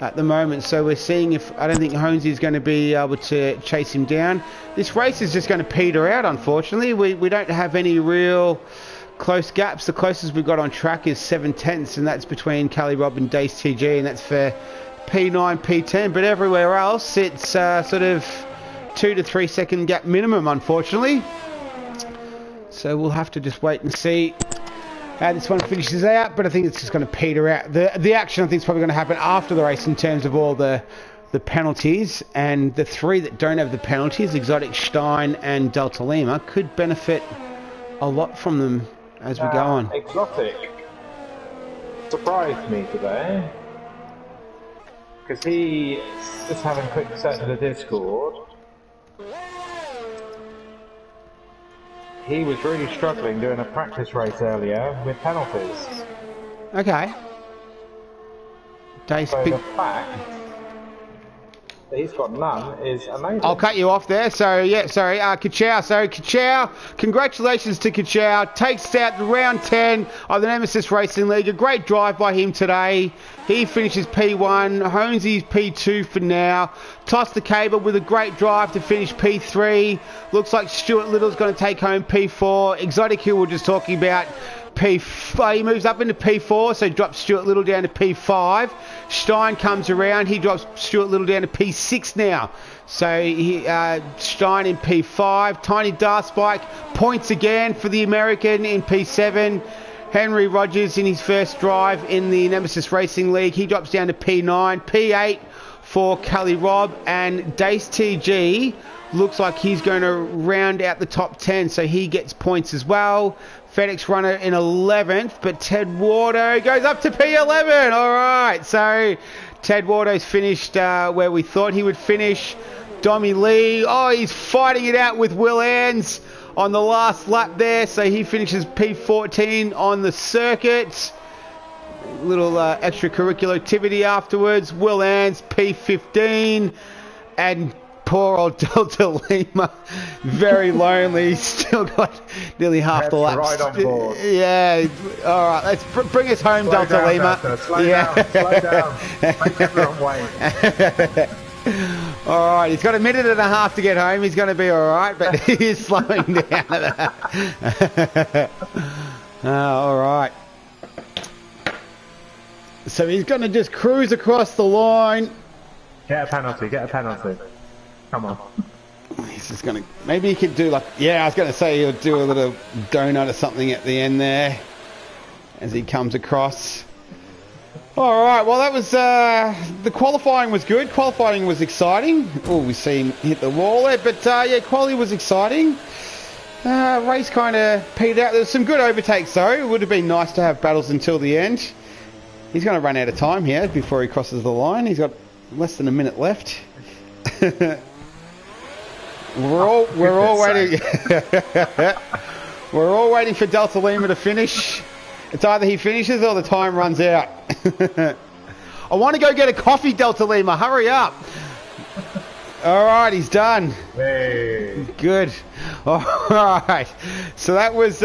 S1: At the moment, so we're seeing if I don't think Honesy is going to be able to chase him down. This race is just going to peter out, unfortunately. We don't have any real close gaps. The closest we've got on track is 7/10, and that's between Kelly Robb and Dace TG, and that's for P9, P10. But everywhere else, it's sort of 2 to 3 second gap minimum, unfortunately. So we'll have to just wait and see how this one finishes out, but I think it's just going to peter out. The action, I think, is probably going to happen after the race in terms of all the penalties, and the 3 that don't have the penalties, Exotic, Stein and Delta Lima, could benefit a lot from them as we go on.
S2: Exotic surprised me today, because he, just having a quick set to the Discord, he was really struggling doing a practice race earlier with penalties.
S1: Okay.
S2: So the fact that he's got none is amazing.
S1: I'll cut you off there. So, yeah, sorry. Kachow. So, Kachow, congratulations to Kachow. Takes out the round 10 of the Nemesis Racing League. A great drive by him today. He finishes P1. Honesy's P2 for now. Toss the cable with a great drive to finish P3. Looks like Stuart Little's going to take home P4. Exotic Hill, we're just talking about. He moves up into P4, so drops Stuart Little down to P5. Stein comes around, he drops Stuart Little down to P6 now. So Stein in P5. Tiny Darspike points again for the American in P7. Henry Rogers in his first drive in the Nemesis Racing League, he drops down to P9. P8 for Kelly Robb, and Dace TG looks like he's going to round out the top 10, so he gets points as well. FedEx runner in 11th, but Ted Wardo goes up to P11. All right, so Ted Wardo's finished where we thought he would finish. Dommy Lee, he's fighting it out with Will Ans on the last lap there, so he finishes P14 on the circuit. Little extracurricular activity afterwards. Will Ans, P15, and poor old Delta Lima, very lonely. Still got nearly half the laps.
S2: Right on board.
S1: Yeah. All right. Let's bring us home, Delta
S2: down,
S1: Lima.
S2: Delta. Slow down. Make everyone wait.
S1: All right. He's got a minute and a half to get home. He's going to be all right, but he is slowing down. All right. So he's going to just cruise across the line.
S2: Get a penalty. Come on.
S1: He's just going to... Maybe he could do like... Yeah, I was going to say he'll do a little donut or something at the end there as he comes across. All right, well, that was... the qualifying was good. Qualifying was exciting. Oh, we see him hit the wall there. But, yeah, quali was exciting. Race kind of petered out. There was some good overtakes, though. It would have been nice to have battles until the end. He's going to run out of time here before he crosses the line. He's got less than a minute left. We're all waiting. We're all waiting for Delta Lima to finish. It's either he finishes or the time runs out. I want to go get a coffee, Delta Lima. Hurry up. All right, he's done.
S2: Hey.
S1: Good. All right. So that was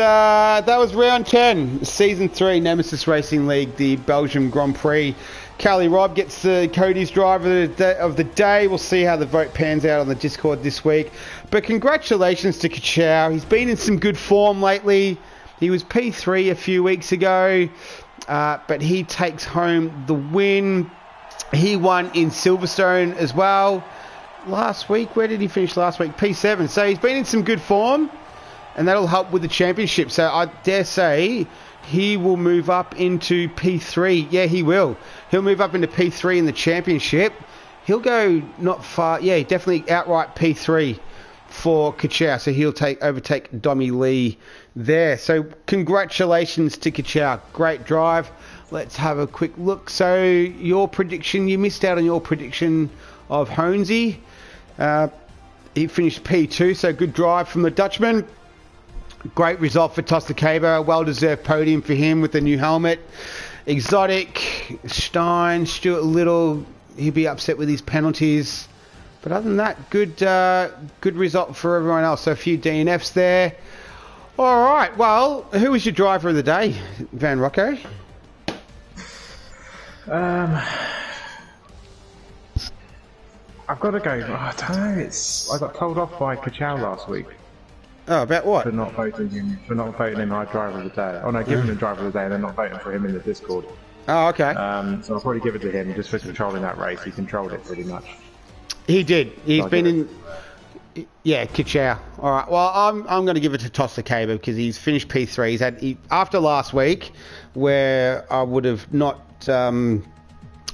S1: round 10, season 3, Nemesis Racing League, the Belgium Grand Prix. Callie Robb gets Cody's driver of the day. We'll see how the vote pans out on the Discord this week. But congratulations to Kachow. He's been in some good form lately. He was P3 a few weeks ago, but he takes home the win. He won in Silverstone as well. Last week, where did he finish last week? P7. So he's been in some good form, and that'll help with the championship. So I dare say he will move up into P3. Yeah, he will. He'll move up into P3 in the championship. He'll go not far. Yeah, definitely outright P3 for Kachow. So he'll overtake Dommy Lee there. So congratulations to Kachow. Great drive. Let's have a quick look. So your prediction, you missed out on your prediction of Honesy. He finished P2, so good drive from the Dutchman. Great result for Tosta Cabo. Well-deserved podium for him with the new helmet. Exotic, Stein, Stuart Little, he'll be upset with his penalties. But other than that, good result for everyone else. So a few DNFs there. All right, well, who was your driver of the day, Van Rocco?
S2: I've got to go. I don't know. I got told off by Kachow last week.
S1: Oh, about what?
S2: For not voting him our driver of the day. Oh no, giving him driver of the day and then not voting for him in the Discord.
S1: Oh, okay.
S2: So I'll probably give it to him just for controlling that race. He controlled it pretty much.
S1: He did. He's been in. Yeah, Kachow. All right. Well, I'm going to give it to Tosta Cabo because he's finished P3. After last week, where I would have not.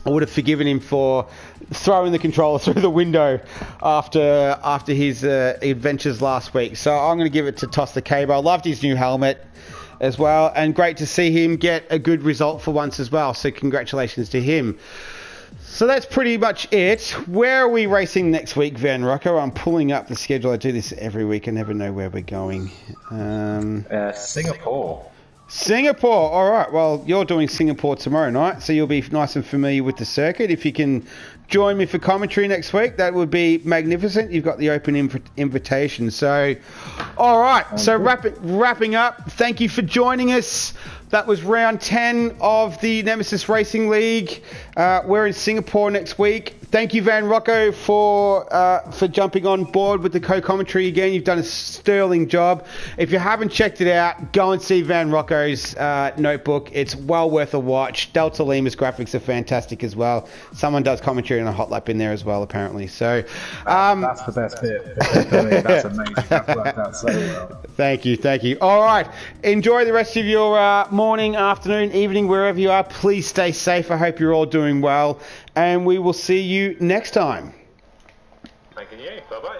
S1: I would have forgiven him for throwing the controller through the window after his adventures last week. So I'm going to give it to Tosta Cabo. I loved his new helmet as well, and great to see him get a good result for once as well. So congratulations to him. So that's pretty much it. Where are we racing next week, Van Rocco? I'm pulling up the schedule. I do this every week. I never know where we're going.
S2: Singapore.
S1: Singapore. All right. Well, you're doing Singapore tomorrow night, so you'll be nice and familiar with the circuit. If you can join me for commentary next week, that would be magnificent. You've got the open invitation. So, all right. So wrapping up, thank you for joining us. That was round 10 of the Nemesis Racing League. We're in Singapore next week. Thank you, Van Rocco, for jumping on board with the co-commentary again. You've done a sterling job. If you haven't checked it out, go and see Van Rocco's notebook. It's well worth a watch. Delta Lima's graphics are fantastic as well. Someone does commentary on a hot lap in there as well, apparently. So
S2: that's the best bit. For me, that's amazing. That worked out so well.
S1: Thank you. All right. Enjoy the rest of your morning, afternoon, evening, wherever you are. Please stay safe. I hope you're all doing well. And we will see you next time.
S3: Thank you. Bye-bye.